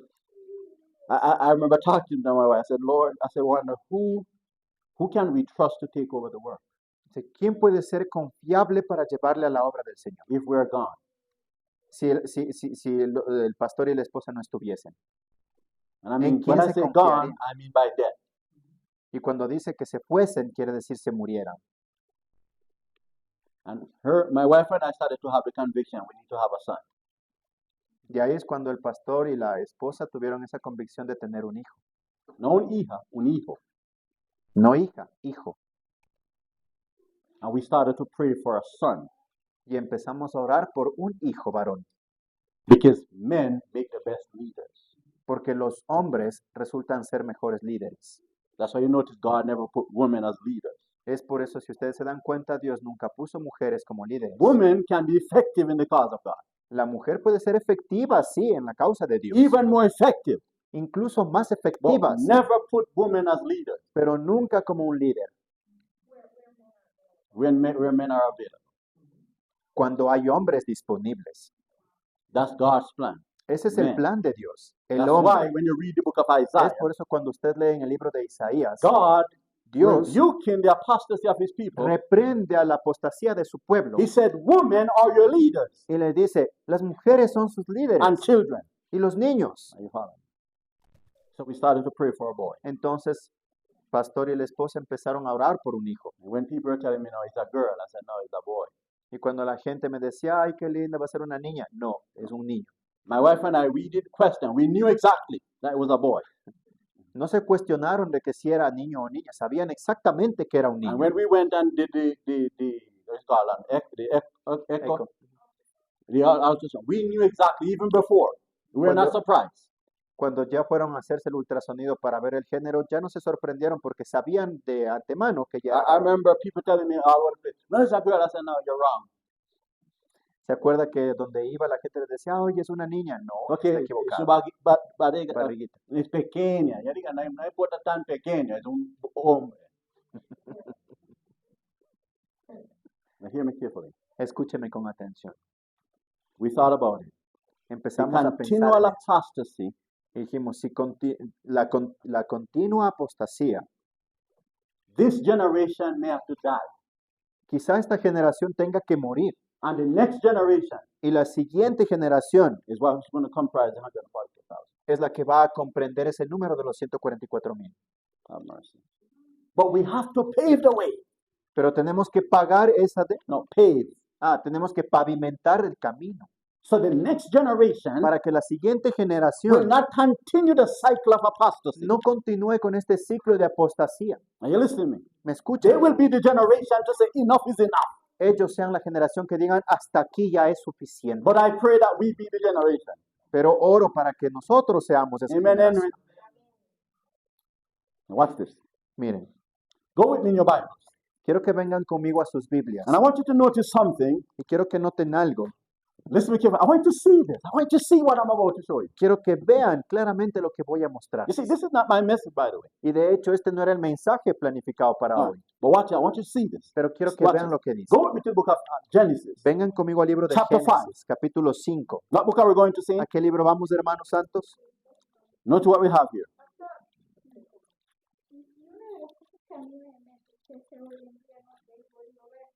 I remember talking to my wife. I said, Lord, I said, wonder who can we trust to take over the work Dice, ¿quién puede ser confiable para llevarle a la obra del Señor? if we're gone? Si el pastor y la esposa no estuviesen. And I mean, ¿En quién when I se say confiaría? gone, I mean by death. Y cuando dice que se fuesen, quiere decir se murieran. And my wife and I started to have the conviction we need to have a son. Y ahí es cuando el pastor y la esposa tuvieron esa convicción de tener un hijo. No un hija, un hijo. No hija, hijo. And we started to pray for a son Y empezamos a orar por un hijo varón. because men make the best leaders. Porque los hombres resultan ser mejores líderes. That's why you notice God never put women as leaders. Es por eso, si ustedes se dan cuenta, Dios nunca puso mujeres como líderes. Women can be effective in the cause of God, La mujer puede ser efectiva, sí, en la causa de Dios. even more effective, Incluso más but efectiva, sí, never put women as leaders pero nunca como un líder. when men are available. Cuando hay hombres disponibles. That's God's plan. Ese es el Amen. plan de Dios. El That's why hombre. when you read the book of Es Isaiah, por eso cuando usted lee en el libro de Isaías, God Dios rebuking the apostasy of his people. reprende a la apostasía de su pueblo He said, women are your leaders y le dice, las mujeres son sus líderes and children. y los niños. Are you following? So we started to pray for a boy. Entonces, pastor y la esposa empezaron a orar por un hijo. And when people were telling me, no, it's a girl, I said, no, it's a boy. Y cuando la gente me decía, ay, qué linda, va a ser una niña. No, es un niño. My wife and I, we did question. We knew exactly that it was a boy. No se cuestionaron de que si era niño o niña, sabían exactamente que era un And niño. when we went and did what's it called, echo, Echo. the ultrasound, we knew exactly even before. We were not Cuando- surprised. Cuando ya fueron a hacerse el ultrasonido para ver el género, ya no se sorprendieron porque sabían de antemano que ya I era. remember people telling me all over the place, no, it's a girl. I said, no, you're wrong. ¿Se acuerda que donde iba la gente le decía, oye, es una niña? No, Okay, está su equivocado. barriga es pequeña. Ya diga, no, no importa tan pequeña, es un hombre. Now hear me carefully. Escúcheme con atención. We thought about it. The Empezamos a pensar continual en eso. apostasy Y dijimos, si la continua apostasía, this generation may have to die. quizá esta generación tenga que morir. And the next generation Y la siguiente generación is what's going to comprise the 142,000. es la que va a comprender ese número de los 144,000. Have mercy. But we have to pave the way. Pero tenemos que pagar esa No, pave. tenemos que pavimentar el camino So the next generation para que la siguiente will generación not continue the cycle of apostasy. no continúe con este ciclo de apostasía. Are you listening to me? ¿Me They escuchan? will be the generation to say enough is enough. Ellos sean la generación que digan, hasta aquí ya es suficiente. But I pray that we be the generation. Pero oro para que nosotros seamos esa Amen, generación. Henry. Now watch this. Miren, Go with me in your Bible. quiero que vengan conmigo a sus Biblias And I want you to notice something. y quiero que noten algo. Listen carefully. I want you to see this. I want you to see what I'm about to show you. Quiero que vean claramente lo que voy a mostrar. You see, this is not my message, by the way. Y de hecho, este no era el mensaje planificado para No. hoy, But watch it. I want you to see this. pero quiero que Watch vean it. lo que dice. Go with me to the book of Genesis. Vengan conmigo al libro de Chapter Génesis, capítulo 5. What book are we going to see? ¿A qué libro vamos, hermanos santos? Note what we have here. Y una de las cosas que a mí me entristece hoy en día, no sé, he podido ver,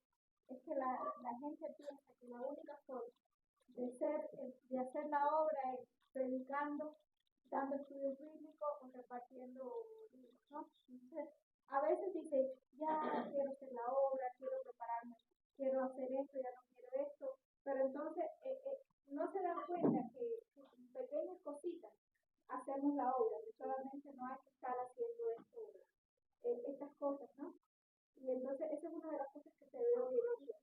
es que la gente piensa que la única forma de hacer la obra es predicando, dando estudios bíblicos o repartiendo libros, ¿no? Entonces, a veces dice, ya quiero hacer la obra, quiero prepararme, quiero hacer esto, ya no quiero esto, pero entonces no se dan cuenta que con pequeñas cositas hacemos la obra, que solamente no hay que estar haciendo estas cosas, ¿no? Y entonces esa es una de las cosas que se ve hoy en día,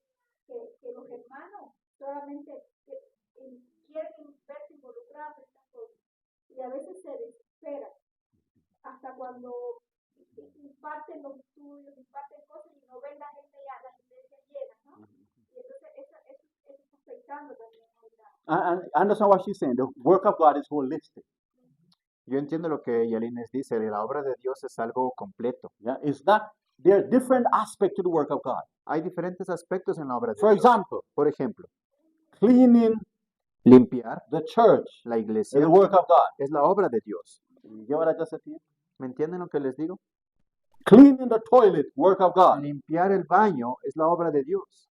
que los hermanos solamente quieren verse involucrados en estas cosas y a veces se desesperan hasta cuando imparten los estudios, imparten cosas y no ven la gente ya, las iglesias llenas, ¿no? Y entonces eso está afectando también hoy la. I understand what she's saying. The work of God is holistic. Yo entiendo lo que Yalines dice, la obra de Dios es algo completo. Yeah, it's not. There are different aspects to the work of God. Hay diferentes aspectos en la obra de For Dios. example, Por ejemplo, cleaning limpiar the church la is iglesia the work of God. es la obra de Dios. You get what I just said to you? ¿Me entienden lo que les digo? Cleaning the toilet, work of God. Limpiar el baño es la obra de Dios.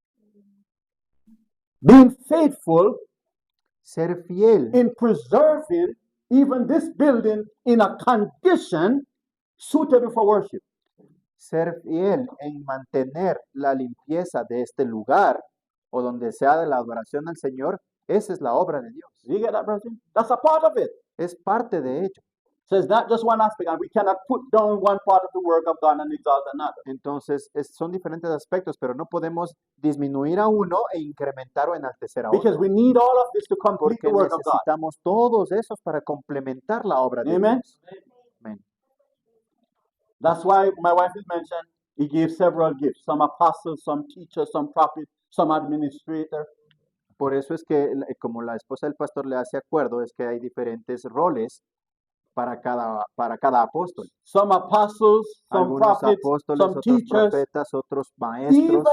Being faithful Ser fiel in preserving even this building in a condition suitable for worship. ser fiel en mantener la limpieza de este lugar o donde sea de la adoración al Señor, esa es la obra de Dios. You get that, brother? That's a part of it. Es parte de ello. So it's not just one aspect, and we cannot put down one part of the work of God and exalt another. Entonces, son diferentes aspectos, pero no podemos disminuir a uno e incrementar o enaltecer a otro. Because we need all of this to complete Porque the work of God. necesitamos todos esos para complementar la obra de Amen. Dios. Amén. That's why my wife has mentioned he gave several gifts. Some apostles, some teachers, some prophets, some administrator. Por eso es que, como la esposa del pastor le hace acuerdo, es que hay diferentes roles para cada apóstol. Some apostles, some Algunos prophets, apóstoles, some otros teachers. profetas, otros maestros. Even,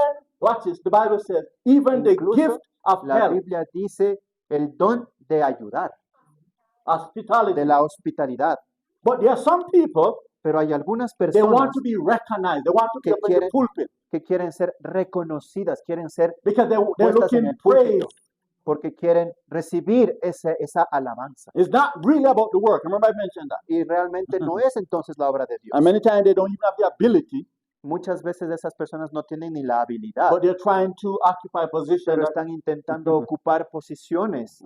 watch this, the Bible says, even the Incluso gift of La help, Biblia dice el don de ayudar, hospitality. de la hospitalidad. But there are some people, Pero hay algunas they personas want to be recognized. They want to be que up in the quieren- pulpit que quieren ser reconocidas, quieren ser because they're puestas en looking el púlpito, praise. porque quieren recibir esa alabanza. It's not really about the work. Remember I mentioned that. Y realmente no es entonces la obra de Dios. And many times they don't even have the ability, Muchas veces esas personas no tienen ni la habilidad, but they're trying to occupy a position. pero that- están intentando ocupar posiciones.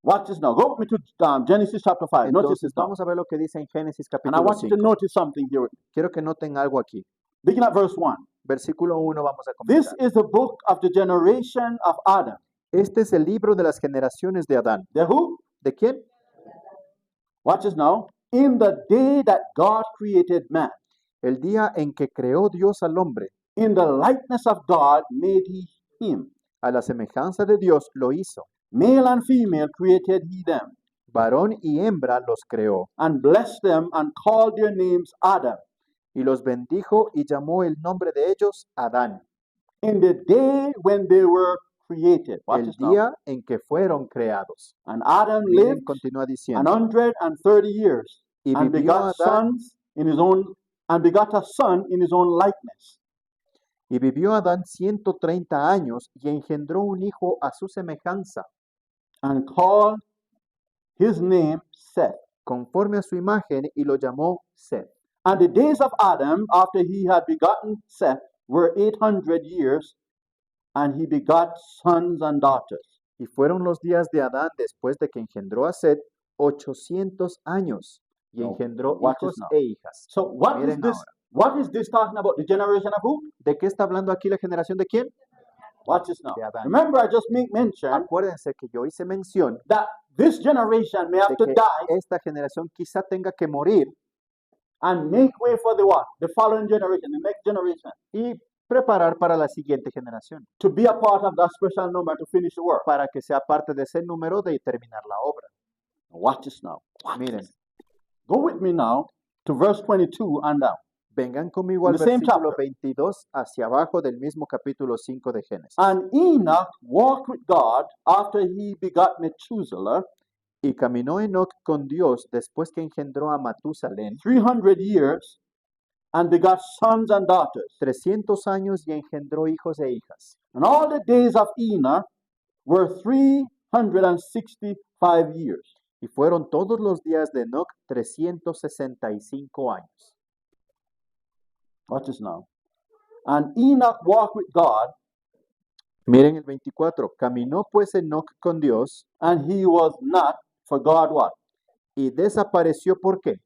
Watch this now. Go with me to Genesis chapter 5. Notice Entonces this now. vamos a ver lo que dice en Génesis And I capítulo want you to 5. notice something here. Quiero que noten algo aquí. Begin at verse 1. Versículo 1 vamos a This comenzar. is the book of the generation of Adam. Este es el libro de las generaciones de Adán. The who? ¿De quién? Watch this now. In the day that God created man, El día en que creó Dios al hombre, in the likeness of God made he him. a la semejanza de Dios lo hizo. Male and female created he them, Varón y hembra los creó, and blessed them and called their names Adam. y los bendijo y llamó el nombre de ellos Adán. In the day when they were created. Watch El this now. día en que fueron creados. And Adam Miren, lived continúa an diciendo. 130 years Y and vivió begot Adán, sons in his own and begot a son in his own likeness. y vivió Adán 130 años y engendró un hijo a su semejanza, And called his name Seth. conforme a su imagen, y lo llamó Seth. And the days of Adam after he had begotten Seth were 800 years, and he begot sons and daughters. Y fueron los días de Adán después de que engendró a Seth 800 años y No, engendró watch hijos this now. e hijas. So what is Miren this? ahora. What is this talking about? The generation of who? ¿De qué está hablando aquí la generación de quién? Watch this now. De Adán. Remember, I just make mention Acuérdense que yo hice mención that this generation may have de to que die esta generación quizá tenga que morir and make way for the what? The following generation, the next generation, y preparar para la siguiente generación, to be a part of that special number to finish the work. para que sea parte de ese número de terminar la obra. Watch this now. Miren, Go with me now to verse 22 and down. vengan conmigo In al the same versículo chapter. 22 hacia abajo del mismo capítulo 5 de Génesis. And Enoch walked with God after he begot Methuselah Y caminó Enoc con Dios después que engendró a Matusalén 300 years and begot sons and daughters. 300 años y engendró hijos e hijas. And all the days of Enoch were 365 years. Y fueron todos los días de Enoc 365 años. Watch this now. And Enoch walked with God, Miren el 24. Caminó pues Enoc con Dios and he was not, for God what? y desapareció. ¿Por qué?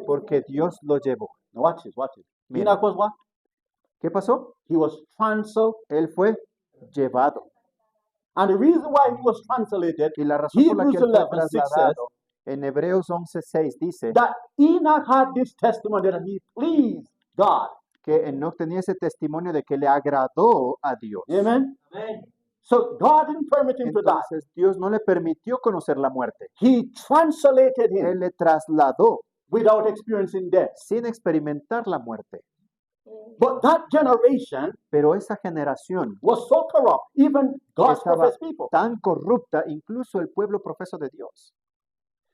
Porque Dios lo llevó. Now watch this, watch this. Mira. Enoch was what? ¿Qué pasó? He was translated. Él fue llevado. And the reason why he was translated, Y la razón por la que él Hebrews fue 11:6 trasladado, en Hebreos 11:6 dice that Enoch had this testimony that he pleased God. que Enoc tenía ese testimonio de que le agradó a Dios. Amen. So God didn't permit him to die. Entonces Dios no le permitió conocer la muerte. He translated him Él le trasladó without experiencing death. sin experimentar la muerte. But that generation Pero esa generación was so corrupt, even God's estaba professed people, tan corrupta, incluso el pueblo profeso de Dios,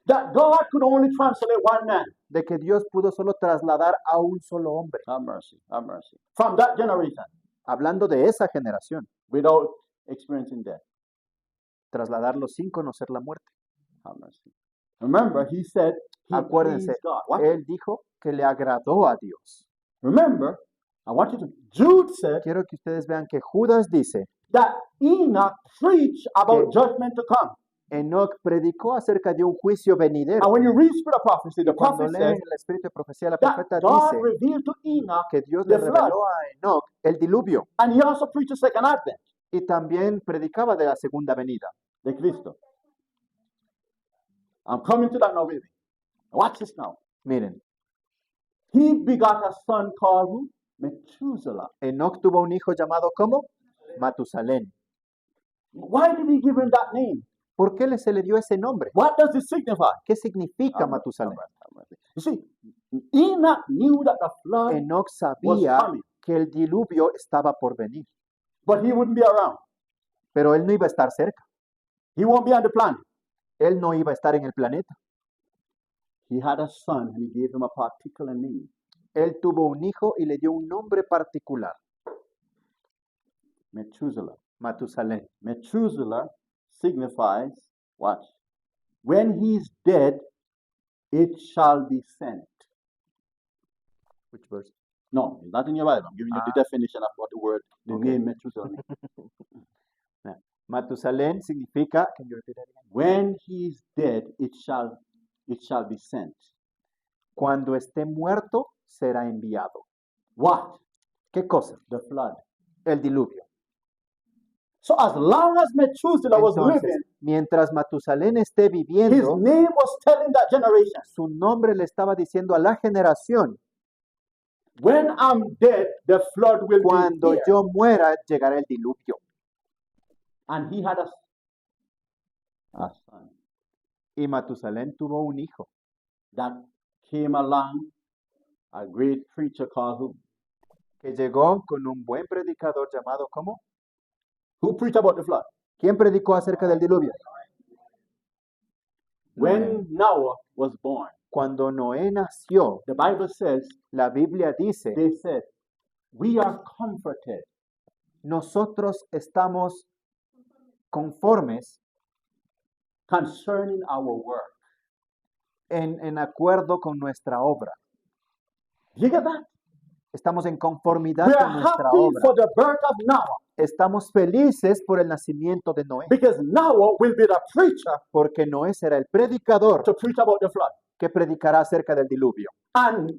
that God could only translate one man. de que Dios pudo solo trasladar a un solo hombre. Have mercy, have mercy. From that generation, Hablando de esa generación, without experiencing death. trasladarlo sin conocer la muerte. Have mercy. Remember, he said he Acuérdense, pleased God. What? Él dijo que le agradó a Dios. Remember, I want you to, Jude said Quiero que ustedes vean que Judas dice, that Enoch preached about Que- judgment to come. Enoc predicó acerca de un juicio venidero. And when you read spirit of prophecy, the Cuando prophet leen says el espíritu de profecía, la that profeta God dice revealed to Enoch, que Dios the le flood. reveló a Enoc el diluvio and he also preached the second advent, y también predicaba de la segunda venida. de Cristo. I'm coming to that now, baby. Watch this now. Miren, He begot a son called who? Methuselah. Enoc tuvo un hijo llamado ¿cómo? Matusalén. Why did he give him that name? ¿Por qué se le dio ese nombre? What does it signify? ¿Qué significa Matusalén? You see, Enoch knew that the flood Enoc was sabía coming, que el diluvio estaba por venir, but he wouldn't be around. pero él no iba a estar cerca. He won't be on the planet. Él no iba a estar en el planeta. He had a son and he gave him a particular name. Él tuvo un hijo y le dio un nombre particular, Methuselah. Matusalén. Methuselah signifies, watch, when he's dead, it shall be sent. Which verse? No, it's not in your Bible. I'm giving you the definition of what the word, the Okay. name Methuselah means. Matusalén significa, can you repeat that again? When he's dead, it shall be sent. Cuando esté muerto, será enviado. What? ¿Qué cosa? The flood. El diluvio. So as long as Methuselah was Entonces, living, mientras Matusalén esté his viviendo, name was telling that generation, su nombre le estaba diciendo a la generación, when I'm dead, the flood will cuando be here. yo muera, llegará el diluvio. And he had a son Y Matusalén tuvo un hijo that came along, a great preacher called who? que llegó con un buen predicador llamado ¿cómo? Who preached about the flood? ¿Quién predicó acerca del diluvio? When Noah was born, Cuando Noé nació, the Bible says, la Biblia dice, they said, we are comforted nosotros estamos conformes concerning our work. en acuerdo con nuestra obra. You get that? Estamos en conformidad We are con nuestra happy obra. for the birth of Noah Estamos felices por el nacimiento de Noé, because Noah will be the preacher porque Noé será el predicador to preach about the flood. que predicará acerca del diluvio. And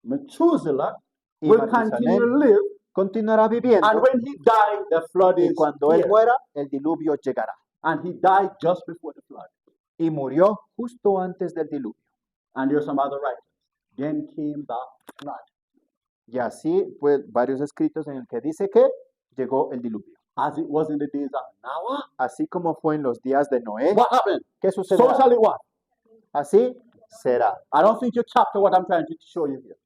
Methuselah Y will continue to Matusalén live, continuará viviendo, and when he died, the flood y is cuando él here. muera, el diluvio llegará. And he died just before the flood. Y murió justo antes del diluvio. And there's some other writers. Then came the flood. Y así, pues, varios escritos en el que dice que llegó el diluvio. As it was in the days of Noah. Así como fue en los días de Noé, What happened? ¿qué So sucederá? shall it what? Así será. I don't think you capture what I'm trying to show you here.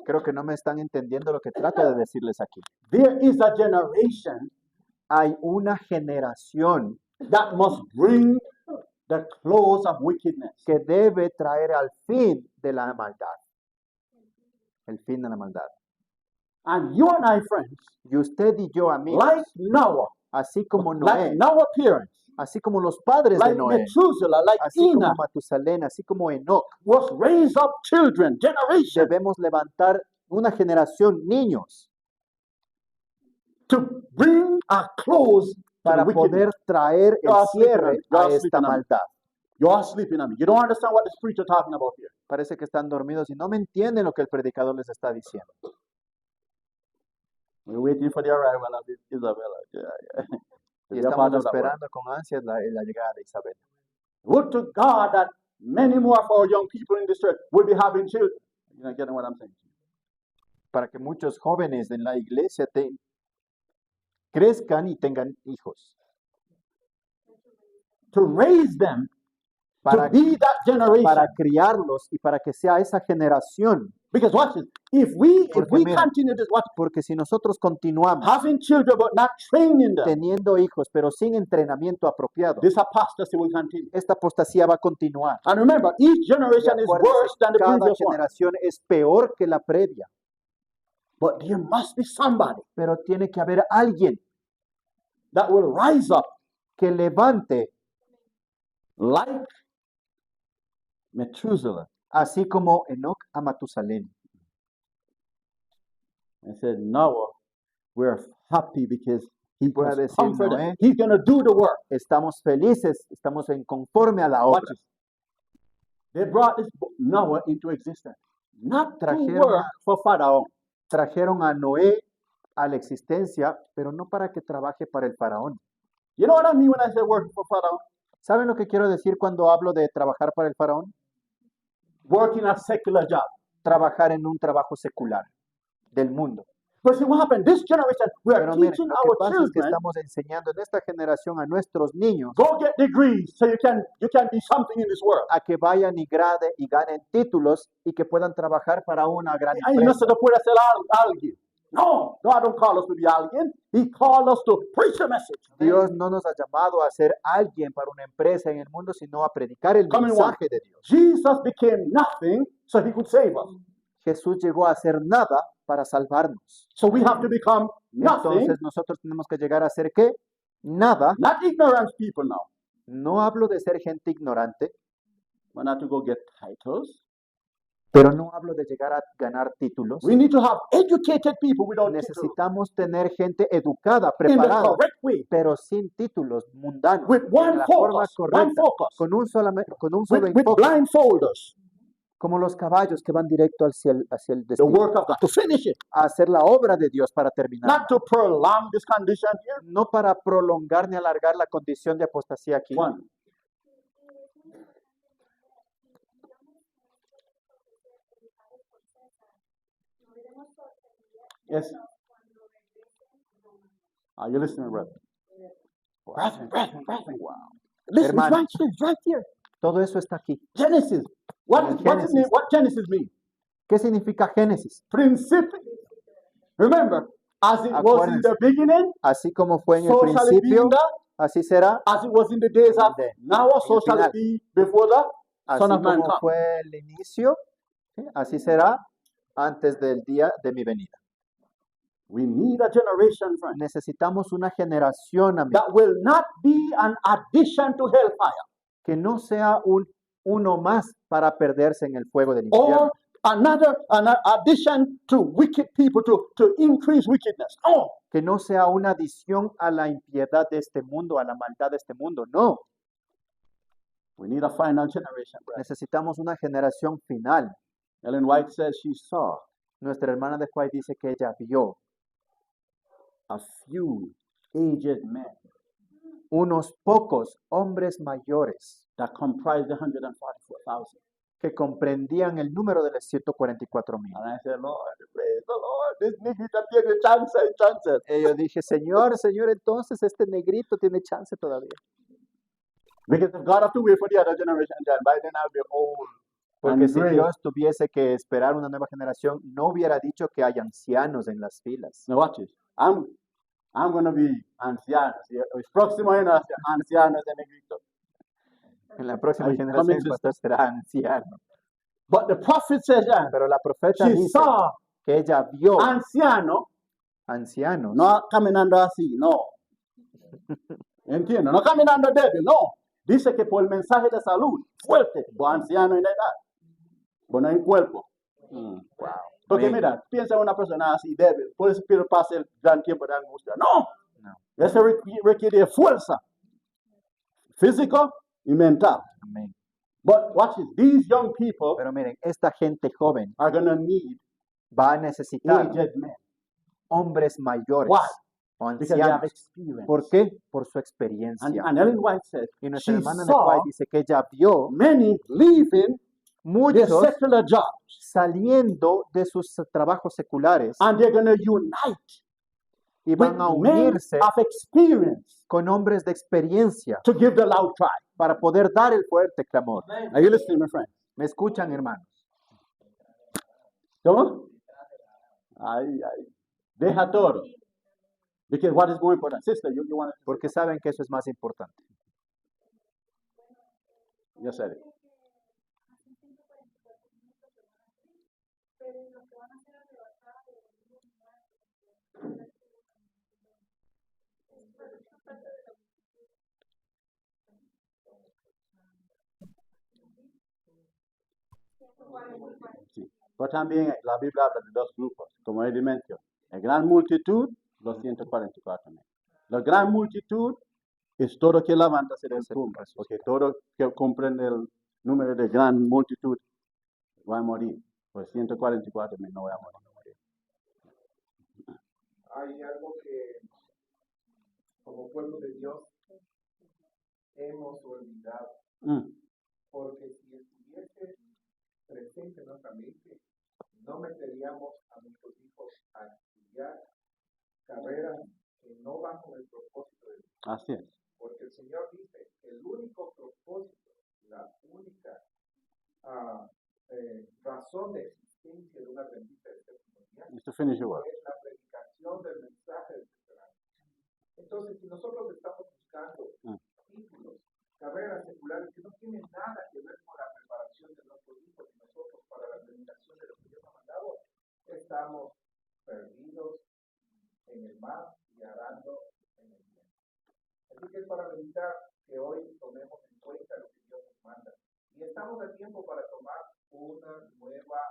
Creo que no me están entendiendo lo que trato de decirles aquí. There is a generation Hay una generación that must bring the close of wickedness. que debe traer al fin de la maldad. El fin de la maldad. And you and I, friends, Y usted y yo, amigos, like Noah, así como like Noé, Noah's parents, así como los padres de like Noé, Methuselah, like así como Enoch, Matusalén, así como Enoc, was raised up children, generation, debemos levantar una generación, niños, to bring a close to the para wickedness. poder traer el You're sleeping cierre on me. a You're esta sleeping on me. maldad. You're sleeping on me. You don't understand what this preacher talking about here. Parece que están dormidos y no me entienden lo que el predicador les está diciendo. We're waiting for the arrival of Isabella. Yeah, yeah. To Y be a estamos part of that work. esperando con ansias la llegada de Isabel. Would to God that many more of our young people in this church will be having children. You're not getting what I'm saying. Para que muchos jóvenes en la iglesia crezcan y tengan hijos. to raise them to Para, be that generation. para criarlos y para que sea esa generación. Because watch this. If we Porque mira, continue this, watch, Porque si nosotros continuamos having children but not training them, teniendo hijos, pero sin entrenamiento apropiado, this apostasy will continue. esta apostasía va a continuar. And remember, each Y generation is acuérdense, worse than the cada previous one. generación es peor que la previa, But there must be somebody pero tiene que haber alguien that will rise up que levante, like Methuselah así como Enoc a Matusalén. and said, Noah, we're happy because he Puede was decir comforted. Noé, He's going to do the work. estamos felices, estamos en conforme a la Watch obra. this. They brought this Noah into existence, not to Trajeron work for Pharaoh. Trajeron a Noé a la existencia, pero no para que trabaje para el faraón. You know what I mean when I say working for Pharaoh? ¿Saben lo que quiero decir cuando hablo de trabajar para el faraón? Working a secular job. Trabajar en un trabajo secular del mundo. But see what happened? This generation, we are Pero miren, teaching lo que our pasa es que children, estamos enseñando en esta generación a nuestros niños go get degrees so you can be something in this world. a que vayan y ganen títulos y que puedan trabajar para una gran Ay, no empresa. se lo puede hacer a alguien. No, God don't call us to be alguien. He called us to preach a message. Dios no nos ha llamado a ser alguien para una empresa en el mundo, sino a predicar el Come in mensaje de Dios. Jesus became nothing so he could save us. Jesús llegó a ser nada para salvarnos. So we have to become nothing, Entonces nosotros tenemos que llegar a ser ¿qué? Nada. not ignorant people now. No hablo de ser gente ignorante, We're not to go get titles. pero no hablo de llegar a ganar títulos. We need to have educated people without titles Necesitamos tener gente educada, in the preparada, correct way, pero sin títulos, mundanos, with de one la forma focus, one correcta, focus, con un solo with enfoque, blindfolders. como los caballos que van directo hacia el The destino, work of God to finish it, a hacer la obra de Dios para terminar, not to prolong this condition here. no para prolongar ni alargar la condición de apostasía aquí. One. Yes. Are you listening, brother? Brethren. Wow. Listen, it's Hermano. right here, it's right here. Todo eso está aquí. Genesis. Genesis. What Genesis mean? ¿Qué significa Génesis? Principio. Remember, as it was in the beginning, Así como fue en el so shall it be principio, in the, así será, as it was in the days of Noah, so shall it be before the Son así of Man como come. fue el inicio, ¿sí? Así será antes del día de mi venida. We need a generation, friend, Necesitamos una generación, amigo, that will not be an addition to hellfire que no sea uno más para perderse en el fuego del infierno, or an addition to wicked people to increase wickedness. No. que no sea una adición a la impiedad de este mundo, a la maldad de este mundo. No, We need a final generation, brother. necesitamos una generación final. Ellen White says she saw Nuestra hermana de White dice que ella vio a few aged men unos pocos hombres mayores that comprised the 144,000. que comprendían el número de los 144,000. And I said, Lord, praise the Lord, this nigga tiene chances. Yo dije, Señor, entonces este negrito tiene chance todavía. Because if God have to wait for the other generation, then by then I'll be old. Porque and si gray. Dios tuviese que esperar una nueva generación, no hubiera dicho que hay ancianos en las filas. Now watch it. I'm going to be ancianos. Es próximo año ancianos de negrito. En la próxima Ay, generación el come pastor será anciano. But the prophet says that Pero la profeta she dice saw que ella vio anciano ancianos, no caminando así, no. Entiendo, no caminando débil, no. Dice que por el mensaje de salud fuerte, anciano en edad, bueno en cuerpo. Wow. Porque Amén. mira, piensa en una persona así débil, por eso pasa el gran tiempo de angustia. No, No. eso requiere fuerza física y mental. Amén. But watch this, these young people Pero miren, esta gente joven are going to need va a necesitar aged men. hombres mayores Why? o Because they have ancianos. experience. ¿Por qué? Por su experiencia. And Ellen White says Y nuestra she hermana de saw White dice que ella vio many leaving their muchos secular jobs saliendo de sus trabajos seculares and they're going to unite y with van a men unirse of experience con hombres de experiencia to give the loud cry. para poder dar el fuerte clamor. Are you listening, my friend? ¿Me escuchan, hermanos? ¿Cómo? Ay. Deja todo. Because what is more important? Sister, you want to... Porque saben que eso es más importante. You said it. Sí. Pero también la Biblia habla de dos grupos, como he dicho. La gran multitud, los 144 mil. La gran multitud es todo que levántase del tumba, porque todo que comprende el número de gran multitud va a morir. Pues 144 mil no va a morir. Hay algo que como pueblo de Dios hemos olvidado, porque si estuviese presente en nuestra mente, no meteríamos a nuestros hijos a estudiar carreras que no van con el propósito de Dios. Así es. Porque el Señor dice que el único propósito, la única razón de existencia de una revista de tecnología Is to finish your work. es la predicación del mensaje de esperanza. Entonces, si nosotros estamos buscando títulos, carreras seculares que no tienen nada que ver con la preparación de nuestros hijos y nosotros para la predicación de lo que Dios ha mandado, estamos perdidos en el mar y arando en el viento. Así que es para meditar que hoy tomemos en cuenta lo que Dios nos manda. Y estamos a tiempo para tomar una nueva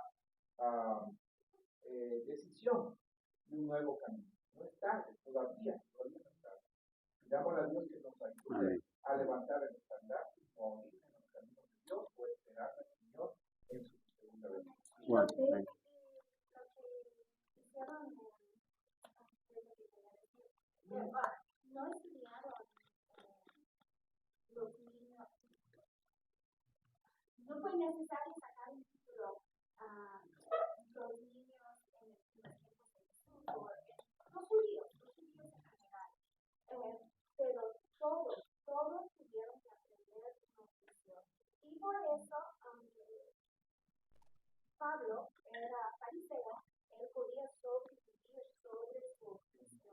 decisión y un nuevo camino. No es tarde, todavía no es tarde. Pidamos a Dios que nos ayude a levantar el estandarte o a unir en los caminos de Dios o esperar al Señor en su segunda venida. Bueno, no estudiaron los niños. No fue necesario sacar un título a los niños en los tiempos de Jesús, los judíos en general. Pero todos tuvieron que aprender nutrición. Y por eso, aunque Pablo era fariseo, él podía sobrevivir sobre su oficio,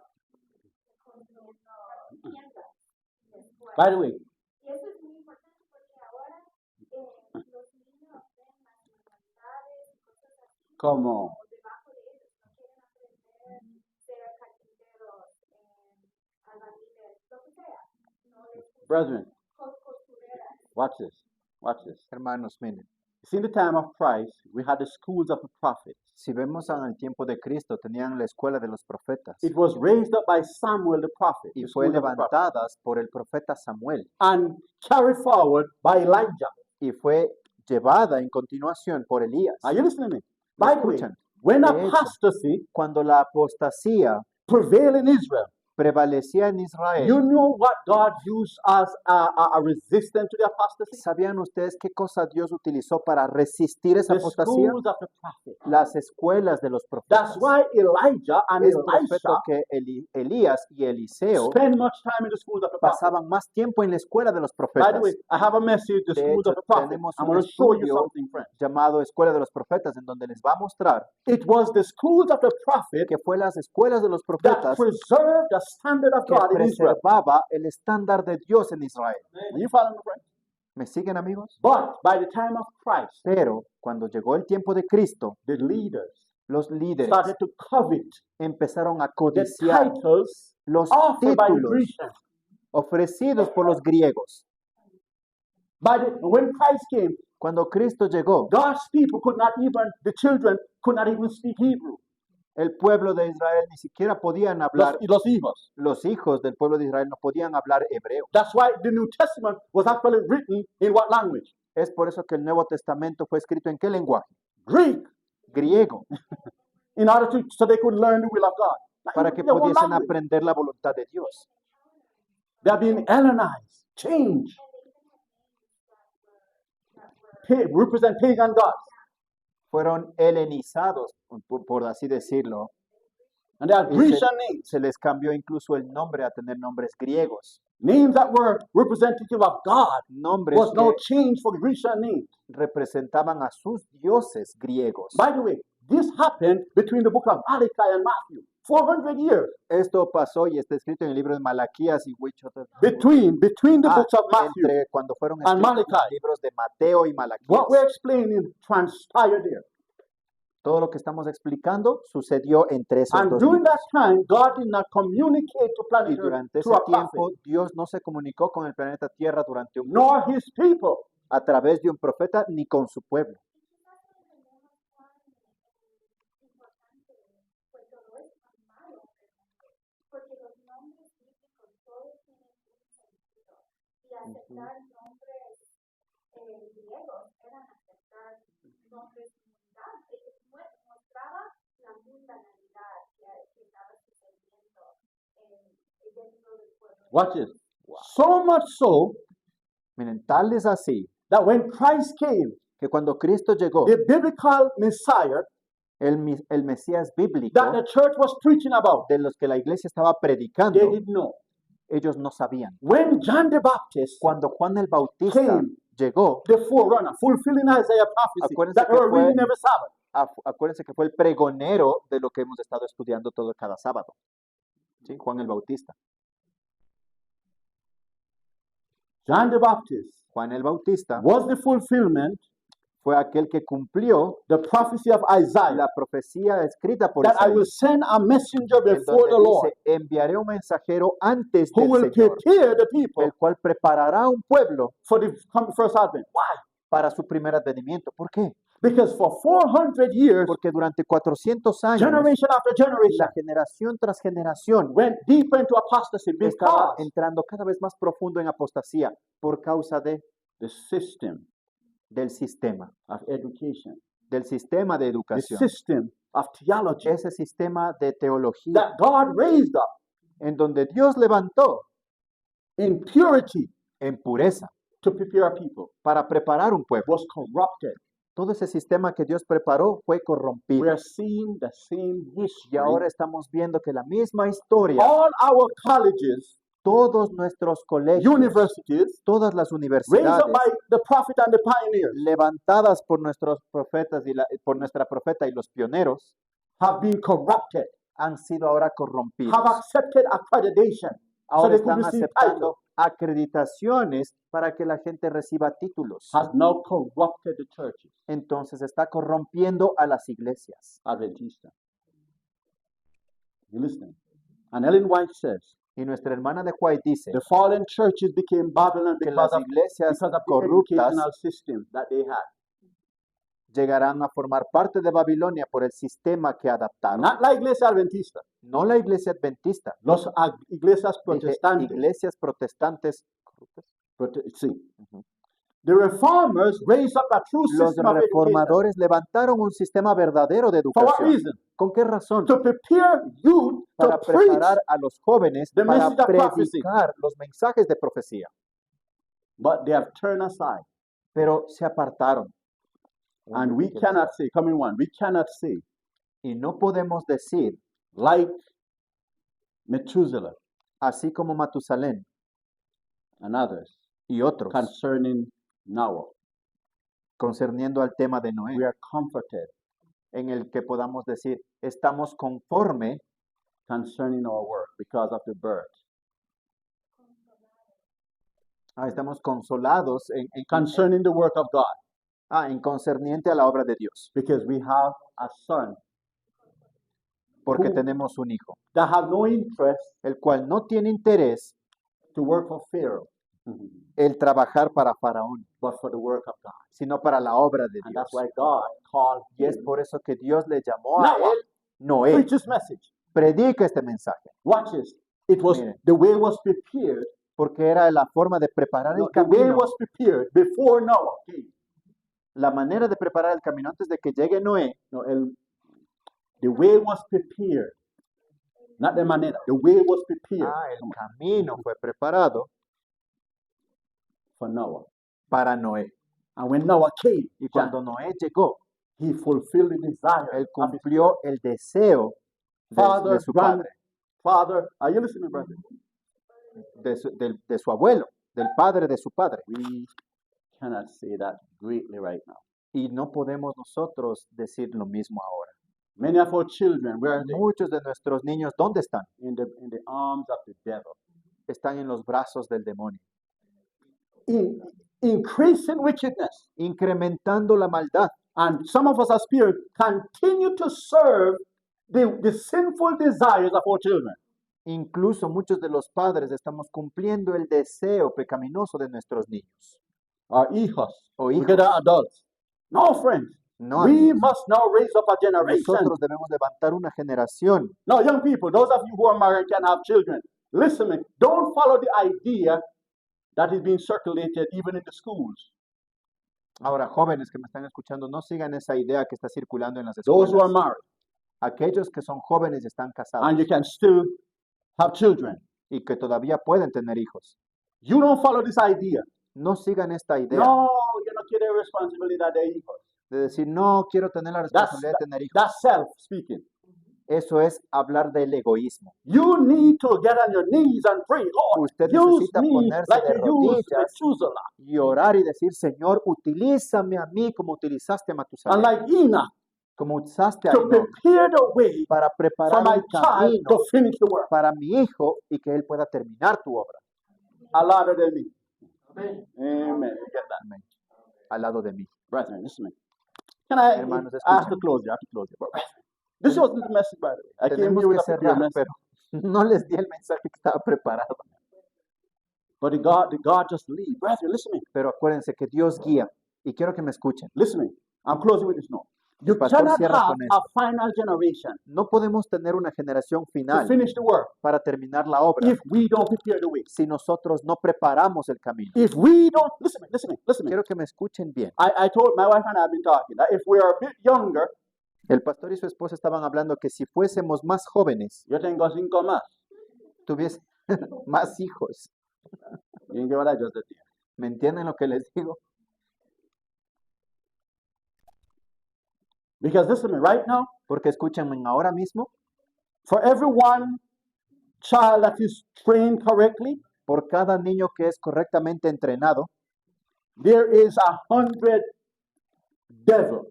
construyendo tiendas después. by the way, Y eso es muy importante porque ahora los niños ven las manualidades y cosas así como debajo de ellos. No quieren aprender ser carpinteros, albañiles, lo que sea. No les gusta brethren, costureras. watch this. Hermanos, miren, In the time of Christ, we had the schools of the prophets. si vemos en el tiempo de Cristo, tenían la escuela de los profetas It was raised up by Samuel the prophet, y the fue schools of the prophet, levantadas por el profeta Samuel and carried forward by Elijah. y fue llevada en continuación por Elías. Are you listening to me? ¿Me By the way, escuchan? when De hecho, apostasy Cuando la apostasía prevailed in Israel, prevalecía en Israel, you know what God used as a resistance to the apostasy? ¿sabían ustedes qué cosa Dios utilizó para resistir esa The apostasía? schools of the prophets. Las escuelas de los profetas. That's why Elijah and Es por Elisha efecto que Elías y Eliseo spend much time in the schools of the prophets. pasaban más tiempo en la escuela de los By the profetas, way, I have a message, the De schools hecho, of the prophets. tenemos I'm un going to show you estudio something, friends. llamado Escuela de los Profetas, en donde les va a mostrar It was the schools of the prophet que fue las escuelas de los that profetas preserved the standard of que God in Israel. preservaba el estándar de Dios en Israel. Are you following me, friends? ¿Me siguen, amigos? But by the time of Christ, Pero cuando llegó el tiempo de Cristo, the leaders los líderes started to covet empezaron a the codiciar titles los offered by the títulos Grecians. ofrecidos por los griegos. When Christ came, Cuando Cristo llegó, God's people could not even, the children could not even speak Hebrew. el pueblo de Israel ni siquiera podían hablar, Los hijos. los hijos del pueblo de Israel no podían hablar hebreo. That's why the New Testament was actually written in what language? Es por eso que el Nuevo Testamento fue escrito en qué lenguaje? Greek. Griego, In order to, so they could learn the will of God. Now, para que in their own pudiesen language. aprender la voluntad de Dios. They are being Hellenized, changed, represent pagan gods. Fueron helenizados, por así decirlo, And they are Y Grecian names, se les cambió incluso el nombre a tener nombres griegos. names that were representative of God. Nombres Was no que change for Grecian names. representaban a sus dioses griegos. By the way, this happened between the book of Malachi and Matthew. 400 years Esto pasó y está escrito en el libro de Malaquías y which other- between the books of Matthew. entre cuando fueron and escritos los Malachi. libros de Mateo y Malaquías. What we're explaining transpired there. Todo lo que estamos explicando sucedió entre esos And dos during libros. that time, God did not communicate to Y planet Earth durante ese through a prophet, tiempo, Dios no se comunicó con el planeta Tierra durante un nor his people. a través de un profeta ni con su pueblo. Porque los nombres bíblicos todos tienen un sentido y aceptar nombres griegos eran aceptar nombres mundanos. Mostraba la mundanalidad que estaba sucediendo dentro del pueblo. Watch this. So much so Miren, tal es así that when Christ came, que cuando Cristo llegó, the biblical Messiah el Mesías bíblico that the church was preaching about, de los que la iglesia estaba they predicando, didn't know. ellos no sabían. When John the Baptist, Cuando Juan el Bautista Came. llegó, the forerunner, fulfilling Isaiah prophecy Acuérdense that que they were fue- reading every Sabbath, acuérdense que fue el pregonero de lo que hemos estado estudiando todo cada sábado. ¿Sí? Juan el Bautista. John the Baptist Juan el Bautista was the fulfillment, fue aquel que cumplió the prophecy of Isaiah, la profecía escrita por that I will Isaías, send a messenger en before the donde Lord, dice, enviaré un mensajero antes who del will Señor, prepare the people el cual preparará un pueblo for the first advent. Why? para su primer advenimiento. ¿Por qué? Because for 400 years, Porque durante 400 años, generation after generation, la generación tras generación went deeper into apostasy estaba because entrando cada vez más profundo en apostasía por causa the system del sistema of education, de the educación, system of theology ese sistema de teología that God raised up en donde Dios levantó in purity en pureza to prepare people para preparar un pueblo. was corrupted. Todo ese sistema que Dios preparó fue corrompido. We are seeing the same Y history. ahora estamos viendo que la misma historia, All our colleges, todos nuestros colegios, universities, todas las raised universidades, up by the prophet and the pioneers, levantadas por nuestros profetas y por nuestra profeta y los pioneros, have been corrupted, han sido ahora corrompidos. have accepted accreditation, so Ahora they could están receive aceptando titles, acreditaciones para que la gente reciba títulos. has now corrupted the churches. Entonces está corrompiendo a las iglesias. Adventista. You listening? And Ellen White says Y nuestra hermana de White dice the fallen churches became Babylon que because las of iglesias the corruptas educational system that they had. llegarán a formar parte de Babilonia por el sistema que adaptaron. Not la iglesia adventista, No la iglesia adventista, los iglesias dije protestantes. iglesias protestantes. Sí. Ujú. The reformers raised up a true Los system of education. reformadores levantaron un sistema verdadero de For what educación. reason? ¿Con qué razón? To prepare youth Para to preach. preparar a los jóvenes the para message of prophecy. predicar los mensajes de profecía. But they have turned aside. Pero se apartaron. And we cannot say, coming one, we cannot say, Y no podemos decir, like Methuselah así como Matusalén and others, y otros, concerning Noah. concerniendo al tema de Noé, We are comforted en el que podamos decir, estamos conforme concerning our work because of the birth. estamos consolados Concerning the work of God, en concerniente a la obra de Dios, because we have a son porque Who- tenemos un hijo, that have no interest el cual no tiene interés to work for Pharaoh, el trabajar para Faraón, but for the work of God. sino para la obra de And Dios. that's why God called Y es him. por eso que Dios le llamó a Noah, él Noé. preach this message. Predica este mensaje, Watch this. It was Mire. the way was prepared. porque era la forma de preparar No, el the way camino. was prepared before Noah came. La manera de preparar el camino antes de que llegue Noé, No, the way was prepared. Not the manera. The way was prepared el camino fue preparado for Noah. para Noé. And when Noah came, Y cuando Noé llegó, he fulfilled the desire él of his cumplió el deseo father, su padre, grandfather. Are you listening, brother? de su abuelo, del padre de su padre. We cannot say that greatly right now. Y no podemos nosotros decir lo mismo ahora. Many of our children, where are they? Muchos de nuestros niños, ¿dónde están? In the arms of the devil. Están en los brazos del demonio, Increasing wickedness. incrementando la maldad. And some of us as parents continue to serve the sinful desires of our children. Incluso muchos de los padres estamos cumpliendo el deseo pecaminoso de nuestros niños. Our hijos. O We hijos. get our adults. No, friends. No, We amigos. must now raise up a generation. Nosotros debemos levantar una generación. Now, young people, those of you who are married can have children. Listen, me. Don't follow the idea that is being circulated even in the schools. Ahora, jóvenes que me están escuchando, no sigan esa idea que está circulando en las Those who are escuelas. married Aquellos que son jóvenes y están casados and you can still have children. y que todavía pueden tener hijos. You don't follow this idea. No sigan esta idea No, you no quiere responsabilidad de hijos. de decir, no quiero tener la responsabilidad de tener hijos. That's self speaking. Eso es hablar del egoísmo. You need to get on your knees and pray, Lord, Usted use necesita me ponerse like de you used rodillas Methuselah. y orar y decir, Señor, utilízame a mí como utilizaste a And Matusalén, like Enoch, como usaste a to Enoch, prepare the way para for preparar my un child camino to finish the work. para mi hijo y que él pueda terminar tu obra A lot of them. Amen. You get that? Amén. Al lado de mí. Brethren, listen to me. Can I Hermanos, I have to escuchen. close here. I have to close here. But brethren, this wasn't the message, by the way. I came Tenemos here with que a prepared cerrar, message. pero no les di el mensaje que estaba preparado. But the God just lead. Brethren, listen to me. Pero acuérdense que Dios guía. Y quiero que me escuchen. Listen to me. I'm closing with this note. You El pastor cannot cierra have con a esto. final generation No podemos tener una generación to final finish the work para terminar la obra if we don't prepare the way. si nosotros no preparamos el camino. If we don't, listen to me. Quiero que me escuchen bien. I told my wife and I have been talking that if we are a bit younger, El pastor y su esposa estaban hablando que si fuésemos más jóvenes, yo tengo 5 más. tuviesen más hijos. You get what I just did there? ¿Me entienden lo que les digo? Because listen to me, right now, Porque escúchenme ahora mismo, for every one child that is trained correctly, por cada niño que es correctamente entrenado, there is 100 devils.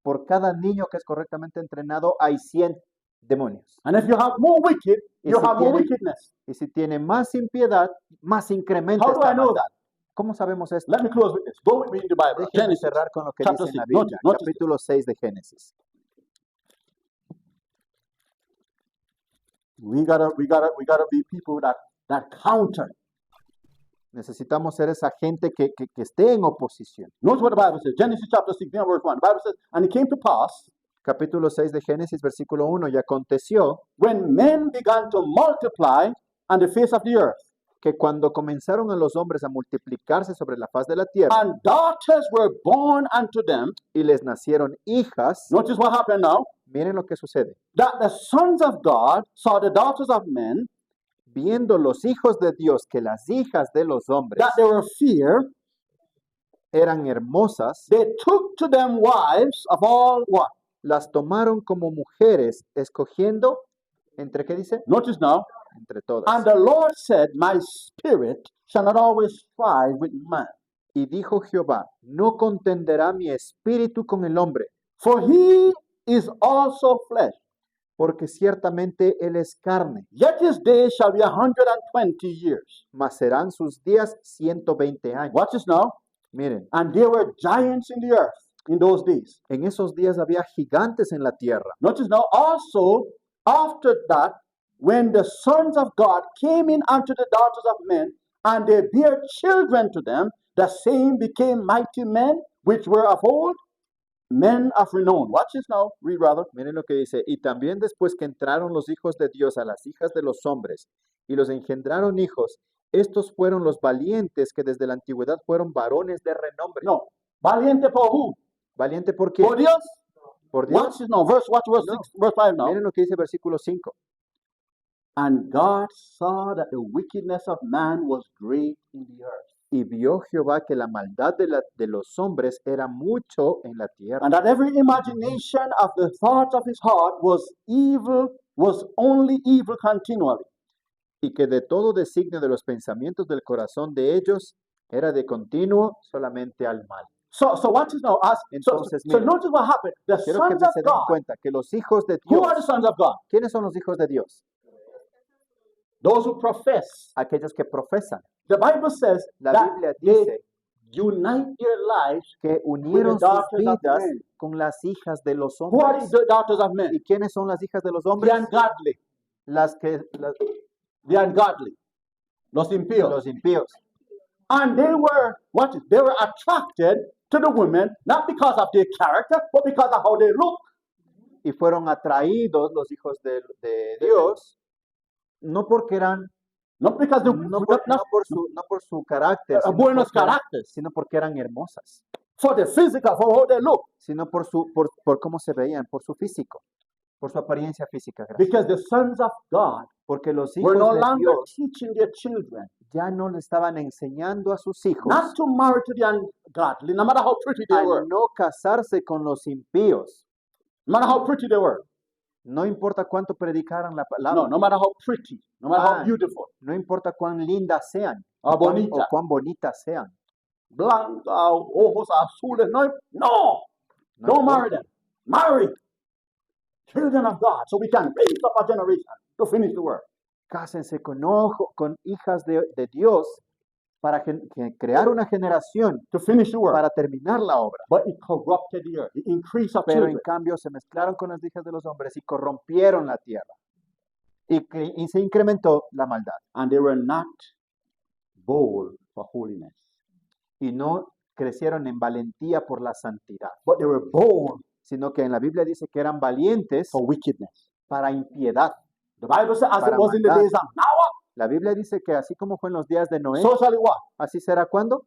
por cada niño que es correctamente entrenado hay 100 demonios. And if you have more wicked, Y you si have more tiene- wickedness. Y si tiene más impiedad, más incrementa How do esta I know maldad. that? ¿Cómo sabemos esto? Let me close with this. Go with me in the Bible. Déjenme Genesis. cerrar con lo que chapter dice en la 6. Biblia, Notice capítulo 6 de Génesis. We gotta be people that counter. Necesitamos ser esa gente que esté en oposición. Notice what the Bible says. Genesis chapter 6, verse 1. The Bible says, and it came to pass Capítulo 6 de Génesis, versículo 1, y aconteció when men began to multiply on the face of the earth, que cuando comenzaron a los hombres a multiplicarse sobre la faz de la tierra and daughters were born unto them. y les nacieron hijas, Notice what happened now. miren lo que sucede. That the sons of God saw the daughters of men, Viendo los hijos de Dios que las hijas de los hombres that they were fair, eran hermosas, they took to them wives of all what? las tomaron como mujeres, escogiendo, ¿entre qué dice? Notice now. Entre todas. And the Lord said, my spirit shall not always strive with man, Y dijo Jehová, no contenderá mi espíritu con el hombre, for he is also flesh. porque ciertamente él es carne, Yet his days shall be 120 years. mas serán sus días 120 años. Watch this now. Miren, And there were giants in the earth in those days. en esos días había gigantes en la tierra. Notice now, also after that, when the sons of God came in unto the daughters of men, and they bare children to them, the same became mighty men, which were of old, men of renown. Watch this now, read rather. Miren lo que dice, y también después que entraron los hijos de Dios a las hijas de los hombres, y los engendraron hijos, estos fueron los valientes que desde la antigüedad fueron varones de renombre. No, valiente por who? ¿Valiente por qué? For Dios. Por Dios. Watch this now, watch verse No. 6, verse 5 now. Miren lo que dice versículo 5. And God saw that the wickedness of man was great in the earth, Y vio Jehová que la maldad de los hombres era mucho en la tierra, and that every imagination of the thoughts of his heart was evil, was only evil continually. y que de todo designio de los pensamientos del corazón de ellos era de continuo solamente al mal. So watch this now. Entonces, So mira, notice what happened. The Quiero que sons of se den God. cuenta que los hijos de Who Dios, are the sons of God? ¿quiénes son los hijos de Dios? Those who profess. Aquellos que profesan. The Bible says La that Biblia they dice unite their lives. que unieron sus daughters of vidas men. con las hijas de los Who are hombres. the daughters of men? ¿Y quiénes son las hijas de los The hombres? ungodly. The ungodly. Los impíos. Los impíos. And they were what? They were attracted to the women not because of their character, but because of how they look. Y fueron atraídos los hijos de Dios, no porque eran, Not because they no por su carácter, buenos caracteres, sino porque eran hermosas, for the physical, for how they look. sino por cómo se veían, por su físico, por su apariencia física. Gracias. Because the sons of God Porque los hijos were no de longer Dios teaching their children ya no le estaban enseñando a sus hijos not to marry to the ungodly, no matter how pretty they a were. no casarse con los impíos. No matter how pretty they were. No importa cuánto predicaran la No, palabra, no matter how pretty, no matter how Ah. beautiful, no importa cuán lindas sean or o bonita, cuán bonitas sean. blanca, ojos azules. No, No don't importa. marry them. Marry children of God so we can raise up a generation to finish the work. Cásense con hijas de Dios para crear una generación To finish the work. para terminar la obra. But it corrupted the earth. The increase of Pero en children. cambio se mezclaron con las hijas de los hombres y corrompieron la tierra. Y se incrementó la maldad. And they were not bold for holiness. Y no crecieron en valentía por la santidad, But they were bold sino que en la Biblia dice que eran valientes for wickedness. para impiedad. The Bible says, as it Para was in the maldad. days of Noah, La Biblia dice que así como fue en los días de Noé, so shall it was. así será cuando.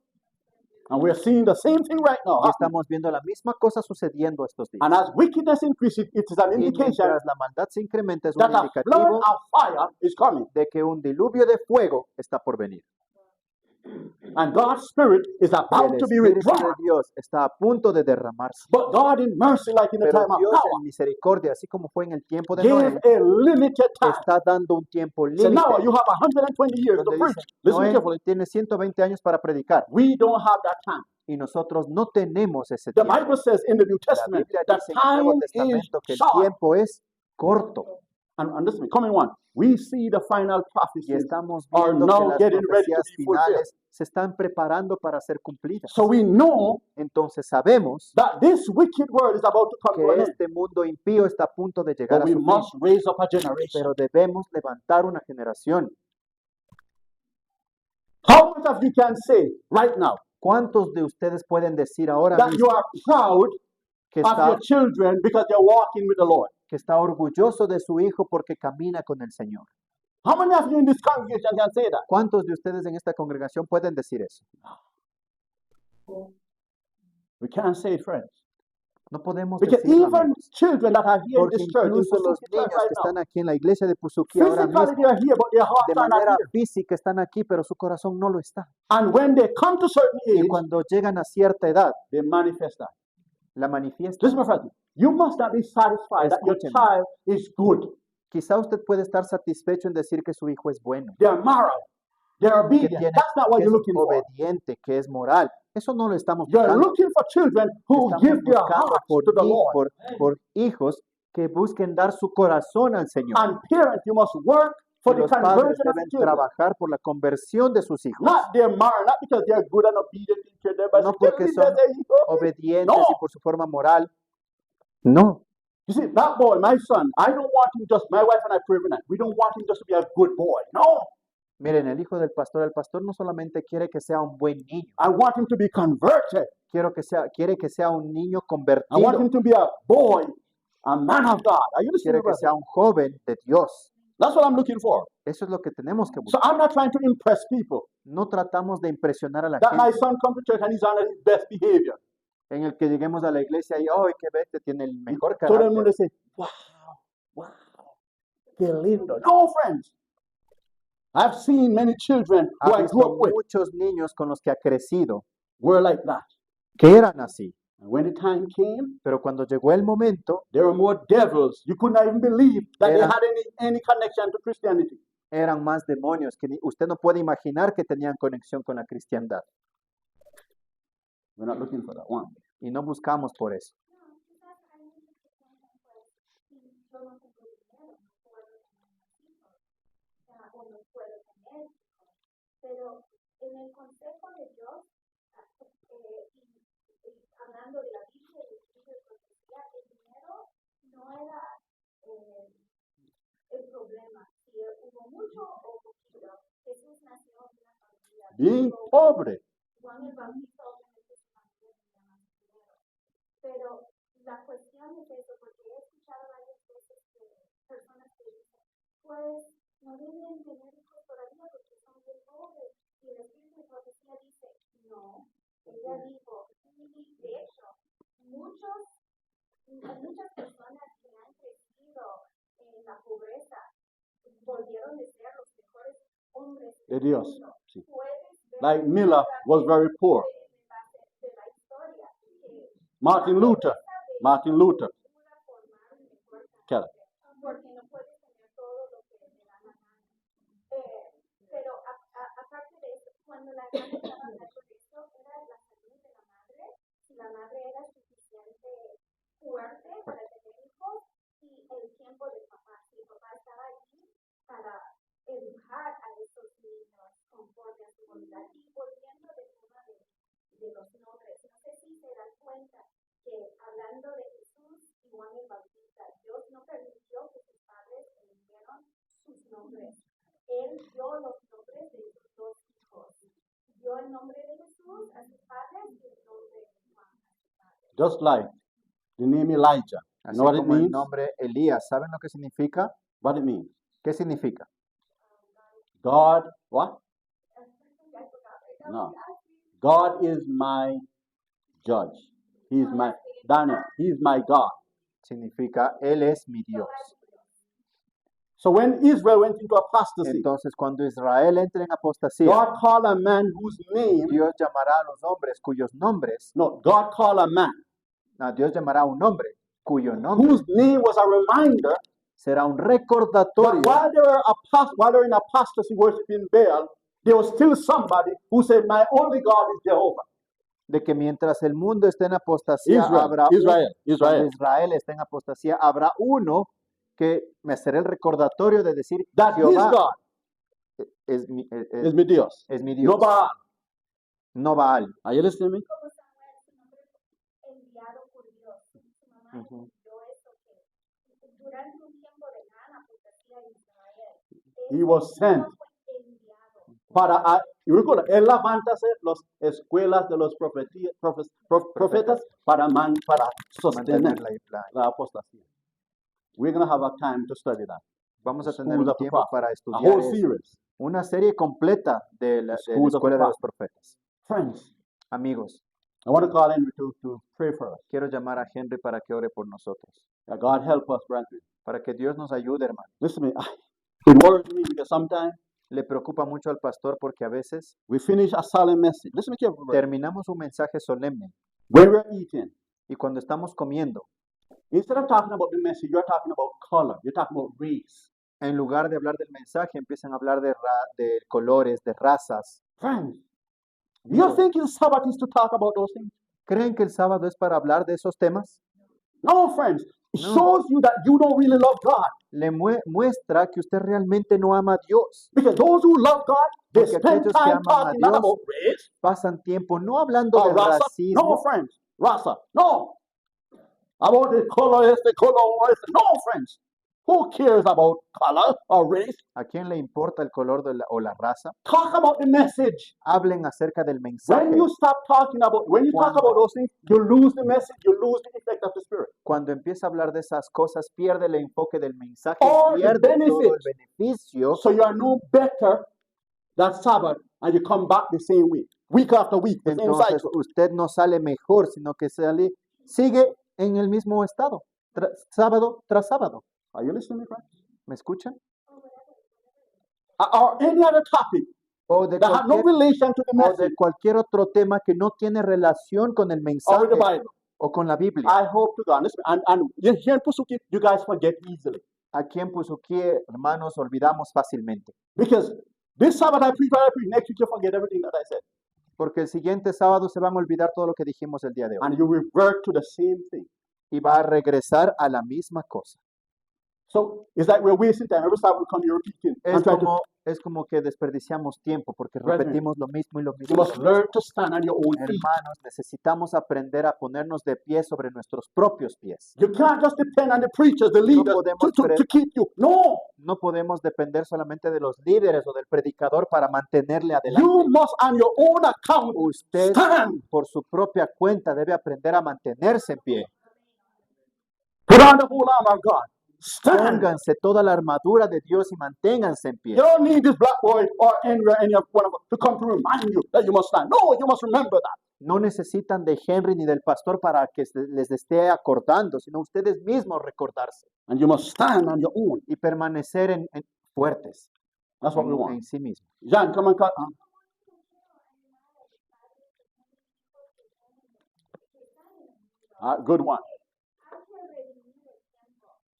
And we're seeing the same thing right now. Y estamos viendo la misma cosa sucediendo estos días. And as wickedness increases, it is an Y indication mientras la maldad se incrementa, es un that a flood indicativo of fire is coming. de que un diluvio de fuego está por venir. And God's Spirit is about El to be Espíritu de withdrawn. Dios está a punto de derramarse. But God in mercy, like in the Pero time of Dios Noah, en misericordia, así como fue en el tiempo de gave Noé, a limited time. está dando un tiempo So now límite. you have 120 years to Donde preach. dice, Listen Noé carefully. tiene 120 años para predicar We don't have that time. y nosotros no tenemos ese The tiempo. Bible says in the New La Testament Biblia that dice en el Nuevo time is Testamento que el short. tiempo es corto And listen, coming one, we see the final y prophecies estamos are viendo now que las getting ready to profecías be fulfilled. finales se están preparando para ser cumplidas. So we know Entonces sabemos that this wicked world is about to come to que an end. este mundo impío está a punto de llegar But a we su fin, must raise up a generation. pero debemos levantar una generación. How much of you can say right now ¿Cuántos de ustedes pueden decir ahora that you mismo are proud que of your children because they're walking with the Lord? está orgulloso de su hijo porque camina con el Señor? How many of you in this congregation can say that? ¿Cuántos de ustedes en esta congregación pueden decir eso? We can't say it, friends. No podemos Because decirlo, even amigos, children that are here in porque this church, in incluso los Pasuki Church niños right que now, están aquí en la iglesia de Puzuki ahora physically mismo, they are here, but their de hearts are not manera here. física están aquí, pero su corazón no lo está. And when they come to certain Y age, cuando llegan a cierta edad, they manifest that. la manifiestan. Listen, my friend, you must not be satisfied that your Escúcheme. child is good. Quizá usted puede estar satisfecho en decir que su hijo es bueno, They're moral. They're que, obedient. That's not what que you're es looking for. obediente, que es moral. Eso no lo estamos You're buscando. looking for children who Estamos give their buscando hearts to the Lord. por hijos que busquen dar su corazón al Señor. And parents, you must work for Y the los padres conversion of deben children. trabajar por la conversión de sus hijos. Not their moral, not because they're good and obedient to children, but No porque simply son because they- obedientes No. y por su forma moral. No. You see, that boy, my son, I don't want him just, my wife and I pray every night. We don't want him just to be a good boy. No. Miren, el pastor no solamente quiere que sea un buen niño, I want him to be converted. quiere que sea un niño I want convertido, him to be a boy, a man of God. Are you listening, quiere que brother? sea un joven de Dios. That's what I'm looking for. Eso es lo que tenemos que So buscar. I'm not trying to impress people. No tratamos de impresionar a la That my gente son comes to church and he's on his best behavior. en el que lleguemos a la iglesia y, ¡ay, qué bestia! Tiene el mejor Todo el mundo carácter. dice, wow, wow, qué lindo. No, friends. I've seen many children who Ha I visto grew up with muchos niños con los que ha crecido were like that. que eran así. And when the time came, Pero cuando llegó el momento, there were more devils. You could not even believe that they Era- had any connection to Christianity. eran más demonios que usted no puede imaginar que tenían conexión con la cristiandad. We're not looking for that one. Y no buscamos por eso. No, quizás hay muchos que piensan, pues, si yo no tengo dinero, no puedo tener hijos, o no puedo tener hijos. Pero en el consejo de Dios, hablando de la Biblia y el libro de profecía, el dinero no era el problema. Si hubo mucho o poquito, Jesús nació en una familia. Being pobre. pobre. Juan el Bautista obviamente su familia tenía más dinero. Pero la cuestión es eso, porque he escuchado varias veces que personas que dicen, pues no deben tener hijos todavía porque son bien pobres. Y el Espíritu de Profecía dice, no. Ella dijo, y de hecho, muchas personas que han crecido en la pobreza volvieron de ser los mejores hombres De del Dios. mundo. Sí. Puedes ver Like Miller was very poor. de la historia que Martin Luther. Martin Luther. Keller. porque no puedes tener todo lo que te da la gana. Pero aparte de eso, cuando la madre estaba hablando de esto, era la salud de la madre, si la madre era suficiente fuerte para tener hijos, y el tiempo del papá, si el papá estaba allí para educar a esos niños conforme a su voluntad. Y volviendo del tema de los nombres, no sé si se dan cuenta que hablando de Jesús y Juan el Bautista, Dios no permitió que sus padres eligieran sus nombres. Él dio los nombres de sus dos hijos. Dio el nombre de Jesús a sus padres y el nombre de Juan a sus padres. Just like the name Elijah. You Así know what it como el means? nombre Elías. ¿Saben lo que significa? What it means? ¿Qué significa? God, what? No. God is my judge. He's my Daniel. He's my God. Significa Él es mi Dios. So when Israel went into apostasy, Entonces, cuando Israel entre en apostasía, God called a man whose name, Dios llamará a los hombres cuyos nombres, God called a man Dios llamará a un hombre cuyo nombre whose name was a reminder será un that recordatorio while they were in apostasy worshiping Baal, there was still somebody who said, my only God is Jehovah. de que mientras el mundo esté en apostasía, habrá Israel. cuando Israel esté en apostasía, habrá uno que me será el recordatorio de decir, That his Jehová God es mi, is mi Dios. es mi No Dios, Baal. no Baal. Are you listening to me? Como Samuel, su nombre fue enviado por Dios. Su mamá Ujú. envió eso que durante un tiempo de gran apostasía en Israel, He was sent. fue enviado. You recuerda, él levántase las escuelas de los profetas para sostener Mantener la apostasía. We're going to have a time to study that. Vamos a The tener Schools un of the tiempo Prophet. para A estudiar whole eso. series. Una serie completa de la Schools of the escuela de los Prophet. profetas. Friends, Amigos, I want to call Henry to pray for us. quiero llamar a Henry para que ore por nosotros, That God help us, brethren. para que Dios nos ayude, hermano. Listen to me. It worries me because sometimes Le preocupa mucho al pastor porque a veces we finish a solemn message. Listen to me carefully, brethren. terminamos un mensaje solemne When we're eating, y cuando estamos comiendo, instead of talking about the message, you're talking about color. You're talking about race. en lugar de hablar del mensaje, empiezan a hablar de colores, de razas. Friends, you think the Sabbath is to talk about those things? ¿Creen que el sábado es para hablar de esos temas? No, friends. It No. shows you that you don't really love God. Le muestra que usted realmente no ama a Dios. Because those who love God, they Porque spend aquellos que time aman a talking not Dios about race pasan tiempo no hablando or de rasa. No, racismo, friends. Rasa. No. About the color, the color. No, friends. Who cares about color or race? ¿a quién le importa el color o la raza? Talk about the message. Hablen acerca del mensaje. When you talk about those things, you lose the message, you lose the effect of the Spirit. Cuando empieza a hablar de esas cosas, pierde el enfoque del mensaje, Or the pierde todo el benefits. beneficio. So you are no better that Sabbath and you come back the same week after week, the same Entonces cycle. usted no sale mejor, sino que sigue en el mismo estado, sábado tras sábado. Are you listening, friends? ¿Me escuchan? Or any other topic O de, that have no cualquier, relation to the o de message cualquier otro tema que no tiene relación con el or with mensaje the Bible. o con la Biblia. I hope to God. Listen, and here in Pusuki, you guys forget easily. Aquí en Pusuquí, hermanos, olvidamos fácilmente. Because this Sabbath I preach, next week you forget everything that I said. Porque el siguiente sábado se van a olvidar todo lo que dijimos el día de hoy. And you revert to the same thing. Y va a regresar a la misma cosa. So it's like we're wasting time. Every Sabbath we come here repeating. Es como que desperdiciamos tiempo porque Brethren, repetimos lo mismo y lo You mismo. must learn to stand on your own feet. Hermanos, necesitamos aprender a ponernos de pie sobre nuestros propios pies. You can't just depend on the preachers, the leaders podemos to keep you. No, No podemos depender solamente de los líderes o del predicador para mantenerle adelante. you must on your own account Usted, stand. por su propia cuenta, debe aprender a mantenerse en pie. Put on the whole armor of God. Stand. Pónganse toda la armadura de Dios y manténganse en pie. You don't need this black boy or any of one of us to come to remind you that you must stand. No, you must remember that. No necesitan de Henry ni del pastor para que les esté acordando, sino ustedes mismos recordarse And you must stand on your own. y permanecer en fuertes That's what we want. en sí mismos. Jan, come and cut. Good one.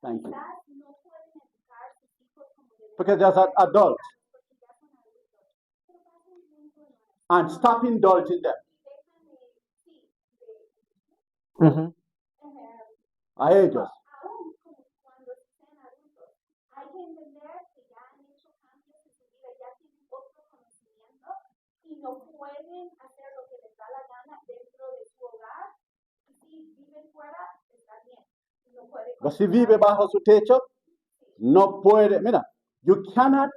Thank you. Because there's an adult. And stop indulging them. A ellos. Aún como cuando sean adultos, hay que entender que ya han hecho cambios en su vida, ya tienen otro conocimiento y no pueden hacer lo que les da la gana dentro de su hogar. Y si viven fuera, está bien. No puede Pero si vive bajo su techo, no puede. Mira, you cannot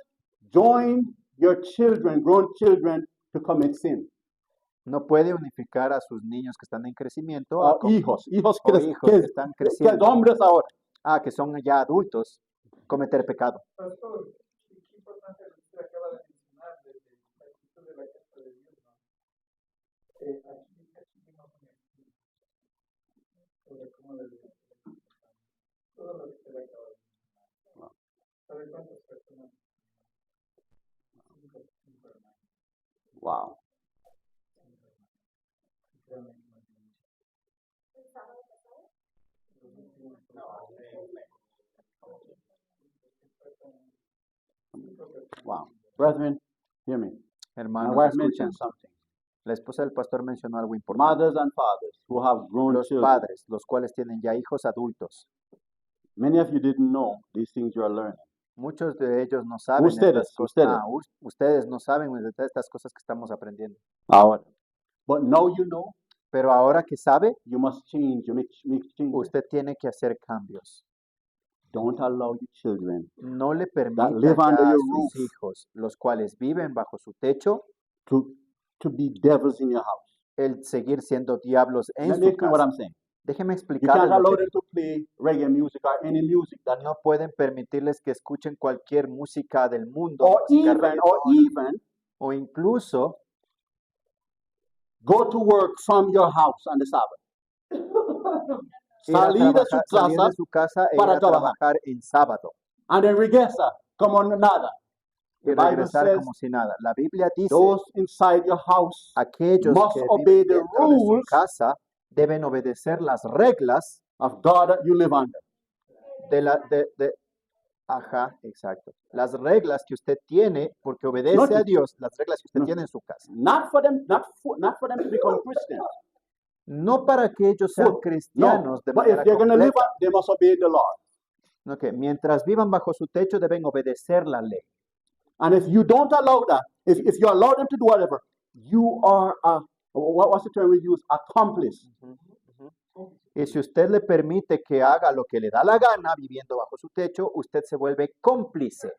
join your children, grown children, to commit sin. No puede unificar a sus niños que están en crecimiento O hijos que están que creciendo. hombres ahora. Que son ya adultos, cometer pecado. Pastor, qué importante lo que usted acaba de mencionar de la actitud de la casa de Dios, ¿no? Aquí vimos un ejemplo sobre cómo debe ser todo lo que usted acaba de mencionar. ¿Sabe cuántas personas? 5 hermanos. Wow. Wow. Brethren, hear me. My Hermanos, wife escuchen. mentioned something. La esposa del pastor mencionó algo importante. Mothers and fathers who have grown Los children. padres, los cuales tienen ya hijos adultos. Many of you didn't know these things you are learning. Muchos de ellos no saben Ustedes, estas cosas. ustedes. Ustedes no saben de estas cosas que estamos aprendiendo. Ahora. But now you know, Pero ahora que sabe, you must change. You make changes. usted tiene que hacer cambios. Don't allow your children No le permita live ya under a your sus roof hijos, los cuales viven bajo su techo, to be devils in your house. el seguir siendo diablos en Let su me explain what casa. I'm saying. Déjeme You explicarles can't lo allow que them to play reggae music or any music that no pueden permitirles que escuchen cualquier música del mundo, or música even o incluso go to work from your house on the Sabbath. ir a Salir de su salir casa de su casa e ir para a trabajar. trabajar en sábado and then regresa como nada. y The Bible regresar says como si nada. La Biblia dice, those inside your house aquellos must que obey viven the dentro de su rules casa deben obedecer las reglas of God that you live under. Ajá, exacto. Las reglas que usted tiene, porque obedece a Dios, las reglas que usted No. tiene en su casa. Not for them to become Christians. No para que ellos sean No, cristianos de but manera if they're going to live, completa. they must obey the Lord. No, que mientras vivan bajo su techo deben obedecer la ley. And if you don't allow that, if you allow them to do whatever, you are what's the term we use? Accomplice. Y si usted le permite que haga lo que le da la gana viviendo bajo su techo, usted se vuelve cómplice.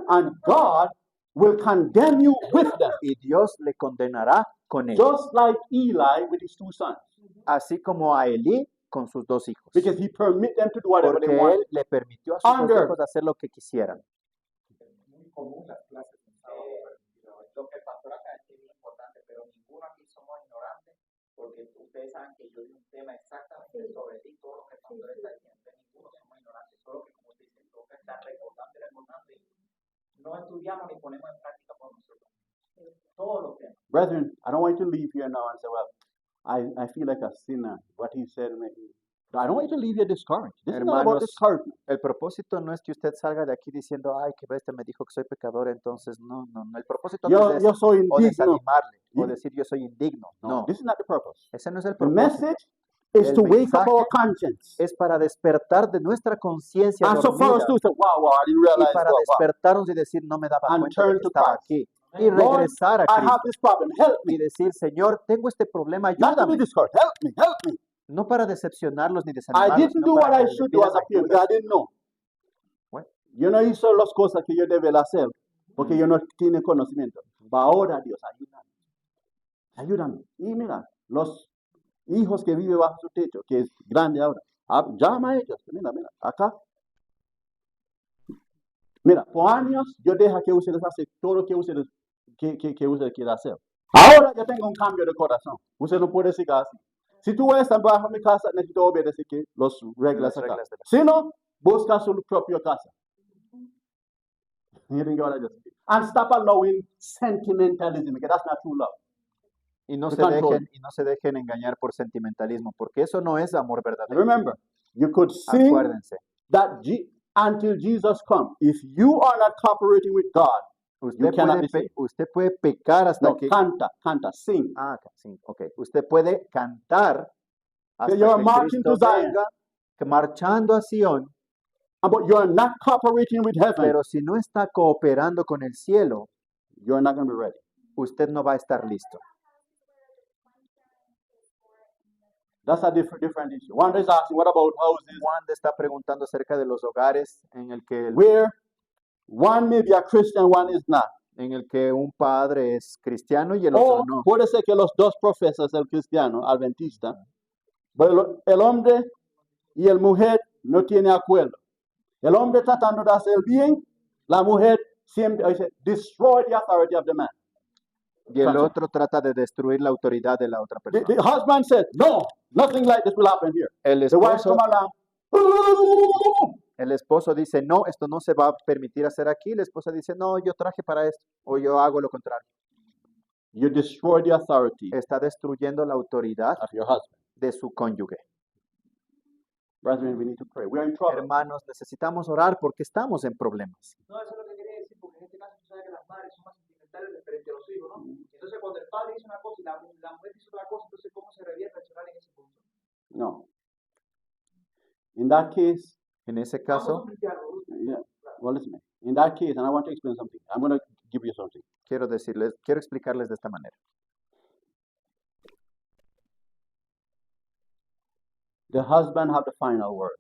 And God will condemn you with them. Y Dios le condenará con ellos. Just like Eli with his 2 sons. Así como a Elí con sus 2 hijos. Because he permit them to do whatever Porque they want. él le permitió a sus 2 Under. hijos hacer lo que quisieran. Muy común las clases en sábado, Lo que el pastor acá es muy importante, pero ninguno aquí somos ignorantes, porque ustedes saben que yo di un tema exactamente sobre ti, todo lo que el pastor está diciendo, ninguno somos ignorantes, solo que como dicen, toca estar recordando y no estudiamos ni ponemos en práctica por nosotros. Todos los temas. Brethren, I don't want you to leave here now and say, well, I feel like a sinner. What he said made me. I don't want you to leave here discouraged. This is not about Hermanos, discouragement. el propósito no es que usted salga de aquí diciendo, ay, que este me dijo que soy pecador, entonces no. El propósito no es Yo eso, soy o indigno. desanimarle, o You- decir yo soy indigno. No, No, this is not the purpose. ese no es el The propósito. message is El to wake up mensaje our conscience. Es para despertar de nuestra conciencia And so for us dormida to say, wow, I didn't y realize, para wow. despertarnos y decir, no me daba And cuenta de turn que to estaba Christ. aquí. Y Lord, regresar a I have Cristo this problem. Help y me. decir, Señor, tengo este problema, Not to be ayúdame. discouraged. Help me. Help me. No para decepcionarlos ni I desanimarlos, didn't sino do para what que I le should do as pidan a parent ayuda. because I didn't know. Bueno, Yo no hice las cosas que yo debía hacer porque yo no tiene conocimiento. Pero ahora, Dios, ayúdame. Ayúdame. Y mira, los hijos que viven bajo su techo, que es grande ahora, llama a ellos. Mira, acá. Mira, por años yo dejo que ustedes hacen todo lo que ustedes quieren hacer. Ahora yo tengo un cambio de corazón. Usted no puede seguir así. Si tú vas a estar bajo mi casa, necesito obedecer que las reglas acá. reglas de la Si no, busca su propia casa. You think what I just did? And stop allowing sentimentalism, because that's not true love. y no The se control. dejen engañar por sentimentalismo, porque eso no es amor And verdadero. remember, you could sing Acuérdense, that until Jesus comes. If you are not cooperating with God, usted cannot puede, be saved. usted puede pecar hasta no, que... canta, sing. Sí, ok. Usted puede cantar hasta you are que marching Cristo to Zion. venga, que marchando a Sion, But you are not cooperating with heaven. pero si no está cooperando con el cielo, You are not going to be ready. usted no va a estar listo. That's a different issue. One is asking, what about houses Juan está preguntando acerca de los hogares en el que where one may be a Christian, one is not? un padre es cristiano y el otro O no. puede ser que los dos profesas el cristiano, adventista, pero el hombre y el mujer no tienen acuerdo. El hombre tratando de hacer bien, la mujer siempre dice, destroy the authority of the man. Y el Cacha. otro trata de destruir la autoridad de la otra The persona. husband said, no, nothing like this will happen here. El The wife esposo, come along. el esposo dice, no, esto no se va a permitir hacer aquí. La esposa dice, no, yo traje para esto, o yo hago lo contrario. You destroy the authority Está destruyendo la autoridad of your husband. de su cónyuge. Brethren, we need to pray. We are in trouble. Hermanos, necesitamos orar porque estamos en problemas. No, eso es lo que quería decir, porque en este caso tú sabes que las madres son más sentimentales referente a los hijos, ¿no? Entonces, cuando el padre dice una cosa y la mujer dice otra cosa, entonces, ¿cómo se debería reaccionar en ese punto? No. In that case, En ese Ambos caso, son cristianos, ¿no? yeah, well, listen. In that case, and I want to explain something. I'm going to give you something. quiero explicarles de esta manera. The husband have the final word.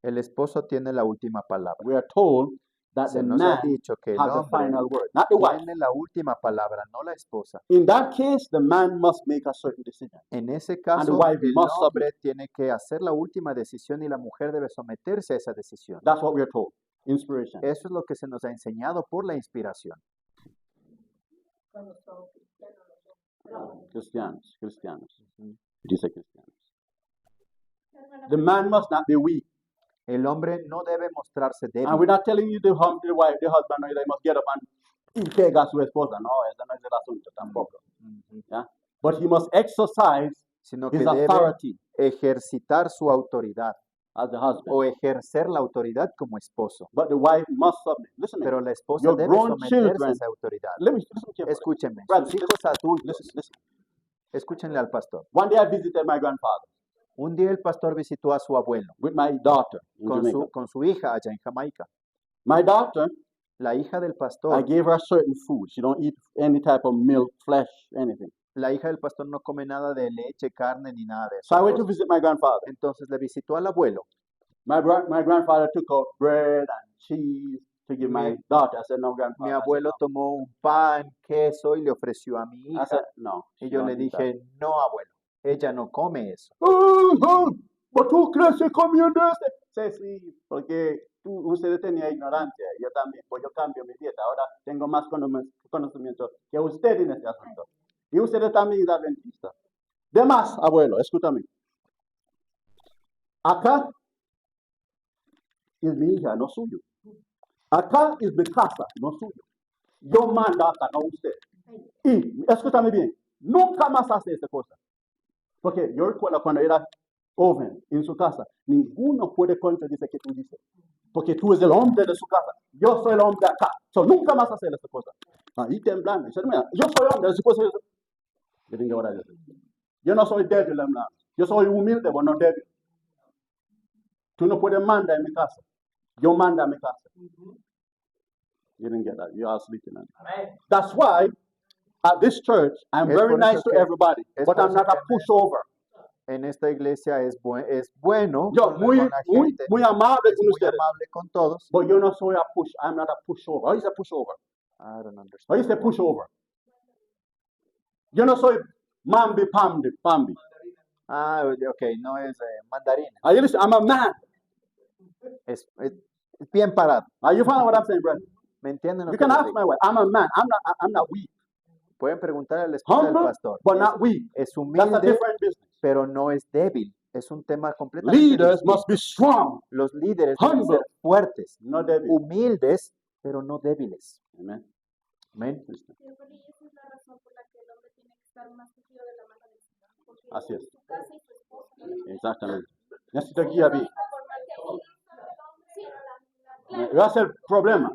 El esposo tiene la última palabra. We are told that Se the nos ha man dicho que el has the hombre final word, not the wife. tiene la última palabra, no la esposa. In that case, the man must make a certain decision. En ese And the caso, wife el must hombre tiene que hacer la última decisión y la mujer debe someterse a esa decisión. That's what we are told. Inspiration. Eso es lo que se nos ha enseñado por la inspiración. Cristianos. Dice cristianos. The man must not be weak. El hombre no debe mostrarse And we're débil. not telling you the husband, no, they must get up and pega a su esposa. No, ese no es el asunto tampoco. Ujú. Yeah? But he must exercise Sino que his debe authority ejercitar su autoridad as a husband. o ejercer la autoridad como esposo. But the wife must submit. Listen, Pero la esposa Your debe grown someterse a children- esa autoridad. let me listen carefully. Escúchenme, Brothers, sus hijos adultos, Listen. escúchenle al pastor. One day I visited my grandfather Un día el pastor visitó a su abuelo with my daughter in con Jamaica. su hija allá en Jamaica. My daughter, La hija del I pastor, gave her certain food. She don't eat any type of milk, flesh, anything. la hija del pastor no come nada de leche, carne ni nada de So eso. I went to visit my grandfather. Entonces le visitó al abuelo. My grandfather took out bread and cheese to give my daughter. I said, no, grandfather. Mi abuelo tomó un pan, queso y le ofreció a mi I hija. said, no. Y yo le dije, no, abuelo, ella no come eso. But tú crees que comiendo este. Sí, porque ustedes tenían ignorancia, yo también, pues yo cambio mi dieta, ahora tengo más conocimiento que usted en este asunto. Y ustedes también son adventistas. De más, abuelo, escúchame. Acá es mi hija, no suyo. Acá es mi casa, no suyo. Yo mando hasta a usted. Y, escúchame bien, nunca más hace esa cosa. Porque yo recuerdo cuando era joven en su casa, ninguno puede contradecir que tú dices. Porque tú eres el hombre de su casa. Yo soy el hombre de acá. So, nunca más hacer esa cosa. Ahí temblando. Dice, mira, yo soy hombre, su cosa. Yo tengo ahora yo no soy débil, hermano. Yo soy humilde, pero no débil. Tú no puedes mandar en mi casa. Yo mando en mi casa. You didn't get that. You are sleeping. Amén. That's why at this church, I'm Es very por eso nice to que- everybody, es but por I'm eso not a que me- pushover. En esta iglesia es bueno Yo con muy, la muy, gente, muy amable es con muy ustedes. amable con todos. But yo no soy a push. I'm not a pushover. How is a pushover? I don't understand. How is a pushover? Yo no soy mambi pambi. Ah, ok, no es mandarín. Are you listening? I'm a man. Es bien parado. Are you following what I'm saying, brother? ¿Me entienden lo You que can les ask digo? my wife. I'm a man. I'm not weak. Pueden preguntar a la esposa del Humble, pastor. but not weak. Es That's a humilde, different business. pero no es débil. Es un tema completamente Leaders distinto. must be strong, Los líderes deben humble, ser fuertes, not débil. humildes, pero no débiles. Amen. Amén. Yo creo que esa es la razón por la que el hombre tiene que estar más cogido de la mano del Señor. Porque Así es. su casa y su esposa. Exactamente. Necesito guía bien. Sí, Va a ser problema.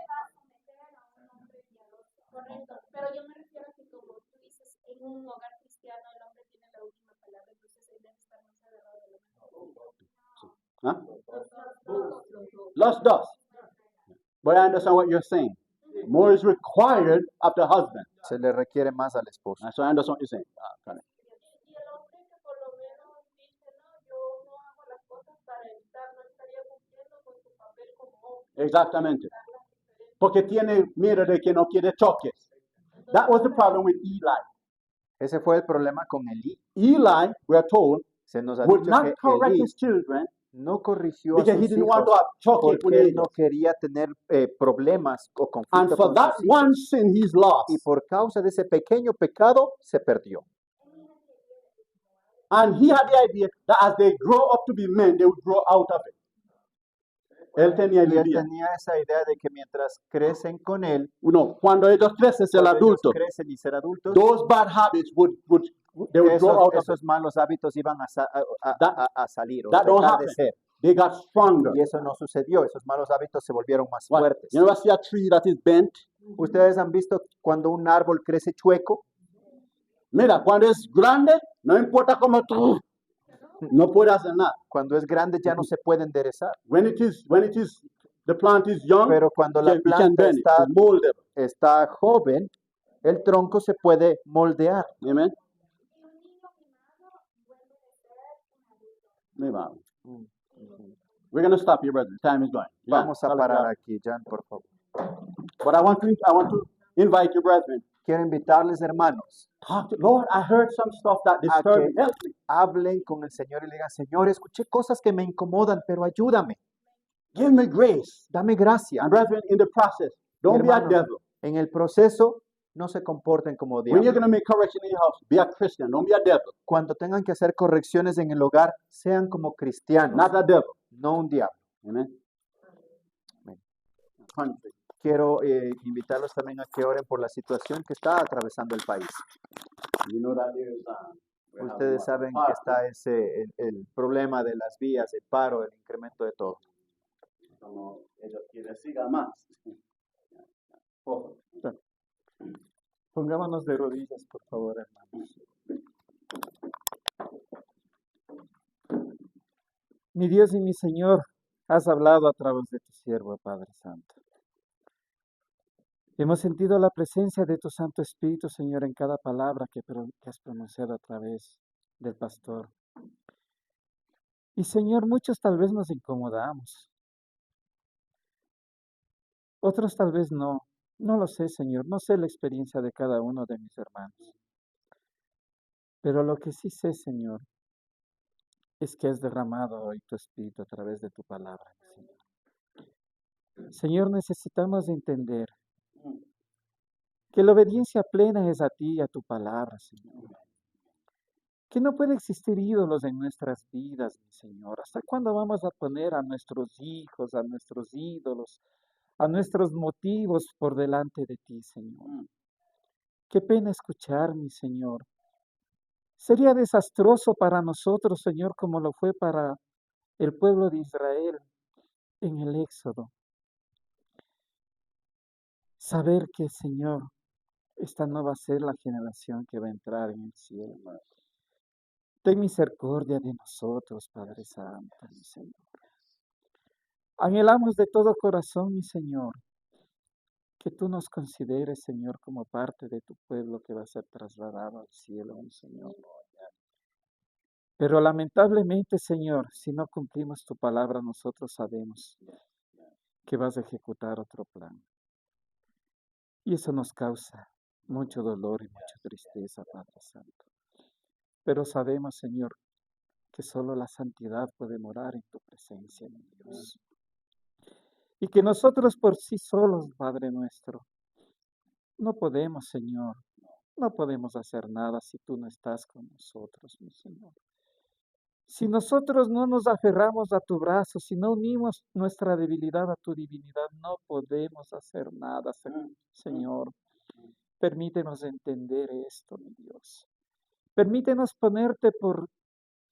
correcto. Pero yo me refiero a que como tú dices, en un hogar cristiano el hombre tiene la última palabra, entonces él debe estar más agarrado de la mano. Huh? Los dos. But I understand what you're saying. More is required of the husband. Se le requiere más al esposo. So I understand what you're saying. Got it. Y el hombre que por lo menos dice, no, yo no hago las cosas para evitar, no estaría cumpliendo con su papel como hombre. Exactamente. Porque tiene miedo de que no quiere choques. That was the problem with Eli. Ese fue el problema con Elí. Eli, we're told, Se nos ha would dicho not que correct Elí his children no corrigió a because he sus didn't want hijos to have choques with porque él no ellos. quería tener problemas o And conflicto for con that sus hijos. one sin, he's lost. Y por causa de ese pequeño pecado se perdió. And he had the idea that as they grow up to be men, they would grow out of it. Él tenía Y la él idea. tenía esa idea de que mientras crecen con él, No, cuando ellos crecen, ser cuando ellos adultos, crecen y ser adultos, those bad habits they would grow out of it. esos malos hábitos iban a salir o That don't dejar de happen. ser. They got stronger. Y eso no sucedió. Esos malos hábitos se volvieron más What? fuertes. You never see a tree that is bent? ¿Ustedes han visto cuando un árbol crece chueco? Mira, cuando es grande, no importa cómo tú, no puede hacer nada. Cuando es grande ya no se puede enderezar. When it is, the plant is young, Pero cuando la you can planta bend it, it's moldable. está joven, el tronco se puede moldear. Amen. Mira. We're going to stop here, brother. Time is going. Yeah, Vamos a call it parar down. aquí, Jan, por favor. But I want to invite you, brethren. Quiero invitarles, hermanos, Talk to Lord. I heard some stuff that disturbed me. Help me. hablen con el Señor y le digan, Señor, escuché cosas que me incomodan, pero ayúdame, Give me grace. dame gracia. And brethren, in the process, don't be a Hermano, devil. En el proceso, no se comporten como When you're diablos. going to make correction in your house, be a Christian. Don't be a devil. Cuando tengan que hacer correcciones en el hogar, sean como cristianos, Not a devil. no un diablo. Amen. Amen. Country. Quiero invitarlos también a que oren por la situación que está atravesando el país. You know that there is, we're having Ustedes what? saben Fire. que está el problema de las vías, el paro, el incremento de todo. Como ellos quieren siga más. Por favor. Pongámonos de rodillas, por favor, hermanos. Mi Dios y mi Señor, has hablado a través de tu siervo, Padre Santo. Hemos sentido la presencia de tu Santo Espíritu, Señor, en cada palabra que has pronunciado a través del pastor. Y, Señor, muchos tal vez nos incomodamos. Otros tal vez no. No lo sé, Señor. No sé la experiencia de cada uno de mis hermanos. Pero lo que sí sé, Señor, es que has derramado hoy tu Espíritu a través de tu palabra, Señor. Señor, necesitamos entender que la obediencia plena es a ti y a tu palabra, Señor. Que no puede existir ídolos en nuestras vidas, mi Señor. ¿Hasta cuándo vamos a poner a nuestros hijos, a nuestros ídolos, a nuestros motivos por delante de ti, Señor? Qué pena escuchar, mi Señor, Sería desastroso para nosotros, Señor, como lo fue para el pueblo de Israel en el Éxodo. Saber que, Señor, esta no va a ser la generación que va a entrar en el cielo. Ten misericordia de nosotros, Padre Santo, mi Señor. Anhelamos de todo corazón, mi Señor, que tú nos consideres, Señor, como parte de tu pueblo que va a ser trasladado al cielo, mi Señor. Pero lamentablemente, Señor, si no cumplimos tu palabra, nosotros sabemos que vas a ejecutar otro plan. Y eso nos causa mucho dolor y mucha tristeza, Padre Santo. Pero sabemos, Señor, que solo la santidad puede morar en tu presencia, mi Dios. Y que nosotros por sí solos, Padre nuestro, no podemos, Señor, no podemos hacer nada si tú no estás con nosotros, mi Señor. Si nosotros no nos aferramos a tu brazo, si no unimos nuestra debilidad a tu divinidad, no podemos hacer nada, Señor. Permítenos entender esto, mi Dios. Permítenos ponerte por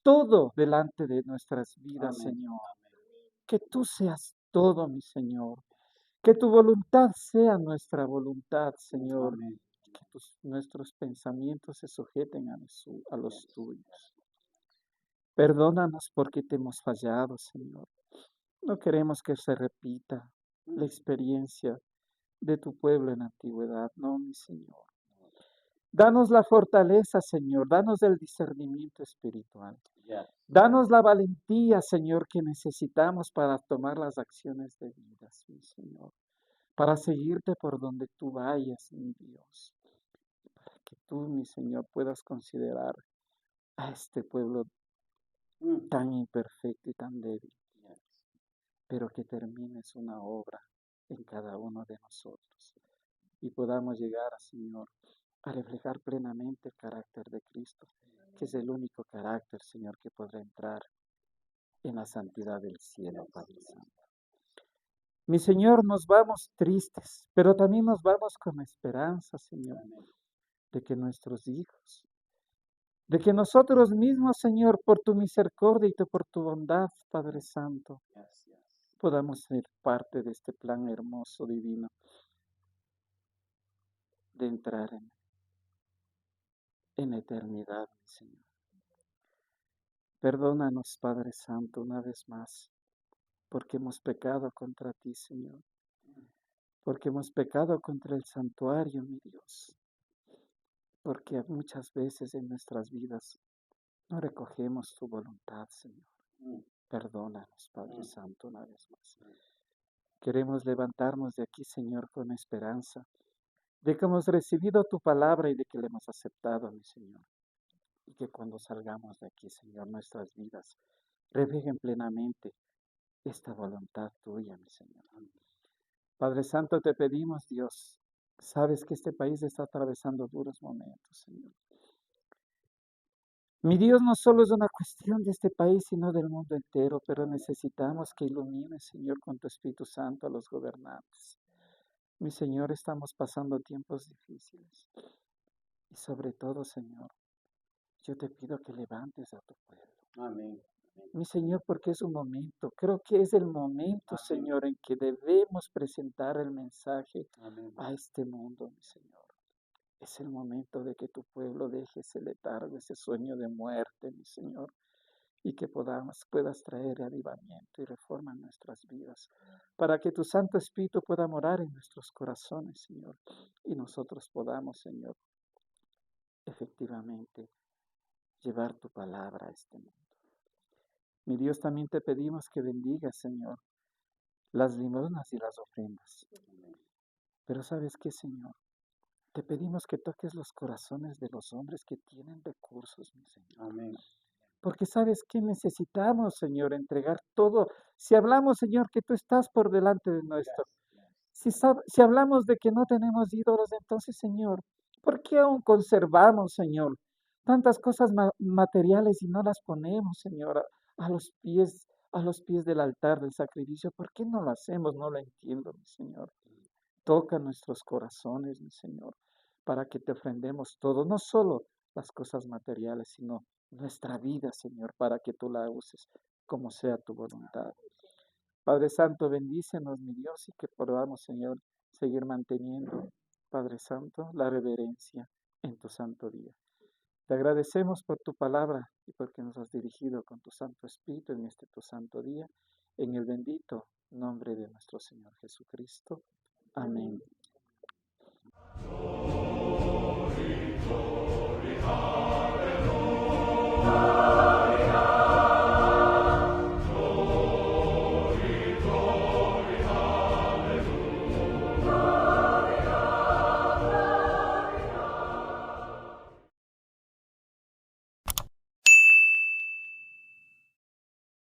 todo delante de nuestras vidas, Señor. Que tú seas todo, mi Señor. Que tu voluntad sea nuestra voluntad, Señor. Que nuestros pensamientos se sujeten a los tuyos. Perdónanos porque te hemos fallado, Señor. No queremos que se repita la experiencia de tu pueblo en la antigüedad, no, mi Señor. Danos la fortaleza, Señor. Danos el discernimiento espiritual. Danos la valentía, Señor, que necesitamos para tomar las acciones debidas, mi Señor. Para seguirte por donde tú vayas, mi Dios. Para que tú, mi Señor, puedas considerar a este pueblo tan imperfecto y tan débil, pero que termines una obra en cada uno de nosotros y podamos llegar, Señor, a reflejar plenamente el carácter de Cristo, que es el único carácter, Señor, que podrá entrar en la santidad del cielo, Padre Santo. Mi Señor, nos vamos tristes, pero también nos vamos con esperanza, Señor, de que nuestros hijos, de que nosotros mismos, Señor, por tu misericordia y por tu bondad, Padre Santo, podamos ser parte de este plan hermoso, divino, de entrar en eternidad, mi Señor. Perdónanos, Padre Santo, una vez más, porque hemos pecado contra ti, Señor, porque hemos pecado contra el santuario, mi Dios, porque muchas veces en nuestras vidas no recogemos tu voluntad, Señor. Perdónanos, Padre Santo, una vez más. Queremos levantarnos de aquí, Señor, con esperanza de que hemos recibido tu palabra y de que la hemos aceptado, mi Señor. Y que cuando salgamos de aquí, Señor, nuestras vidas reflejen plenamente esta voluntad tuya, mi Señor. Padre Santo, te pedimos, Dios, sabes que este país está atravesando duros momentos, Señor. Mi Dios, no solo es una cuestión de este país, sino del mundo entero, pero necesitamos que ilumines, Señor, con tu Espíritu Santo a los gobernantes. Mi Señor, estamos pasando tiempos difíciles. Y sobre todo, Señor, yo te pido que levantes a tu pueblo. Amén. Mi Señor, porque es un momento, creo que es el momento, Señor, en que debemos presentar el mensaje a este mundo, mi Señor. Es el momento de que tu pueblo deje ese letargo, ese sueño de muerte, mi Señor, y que puedas traer avivamiento y reforma en nuestras vidas, para que tu Santo Espíritu pueda morar en nuestros corazones, Señor, y nosotros podamos, Señor, efectivamente llevar tu palabra a este mundo. Mi Dios, también te pedimos que bendigas, Señor, las limosnas y las ofrendas. Pero ¿sabes qué, Señor? Te pedimos que toques los corazones de los hombres que tienen recursos, mi Señor. Amén. Porque sabes que necesitamos, Señor, entregar todo. Si hablamos, Señor, que tú estás por delante de nuestro. Si hablamos de que no tenemos ídolos, entonces, Señor, ¿por qué aún conservamos, Señor, tantas cosas materiales y no las ponemos, Señor, a los pies del altar del sacrificio? ¿Por qué no lo hacemos? No lo entiendo, mi Señor. Toca nuestros corazones, mi Señor, para que te ofrendemos todo, no solo las cosas materiales, sino nuestra vida, Señor, para que tú la uses como sea tu voluntad. Padre Santo, bendícenos, mi Dios, y que podamos, Señor, seguir manteniendo, Padre Santo, la reverencia en tu santo día. Te agradecemos por tu palabra y porque nos has dirigido con tu Santo Espíritu en este tu santo día, en el bendito nombre de nuestro Señor Jesucristo. Amén.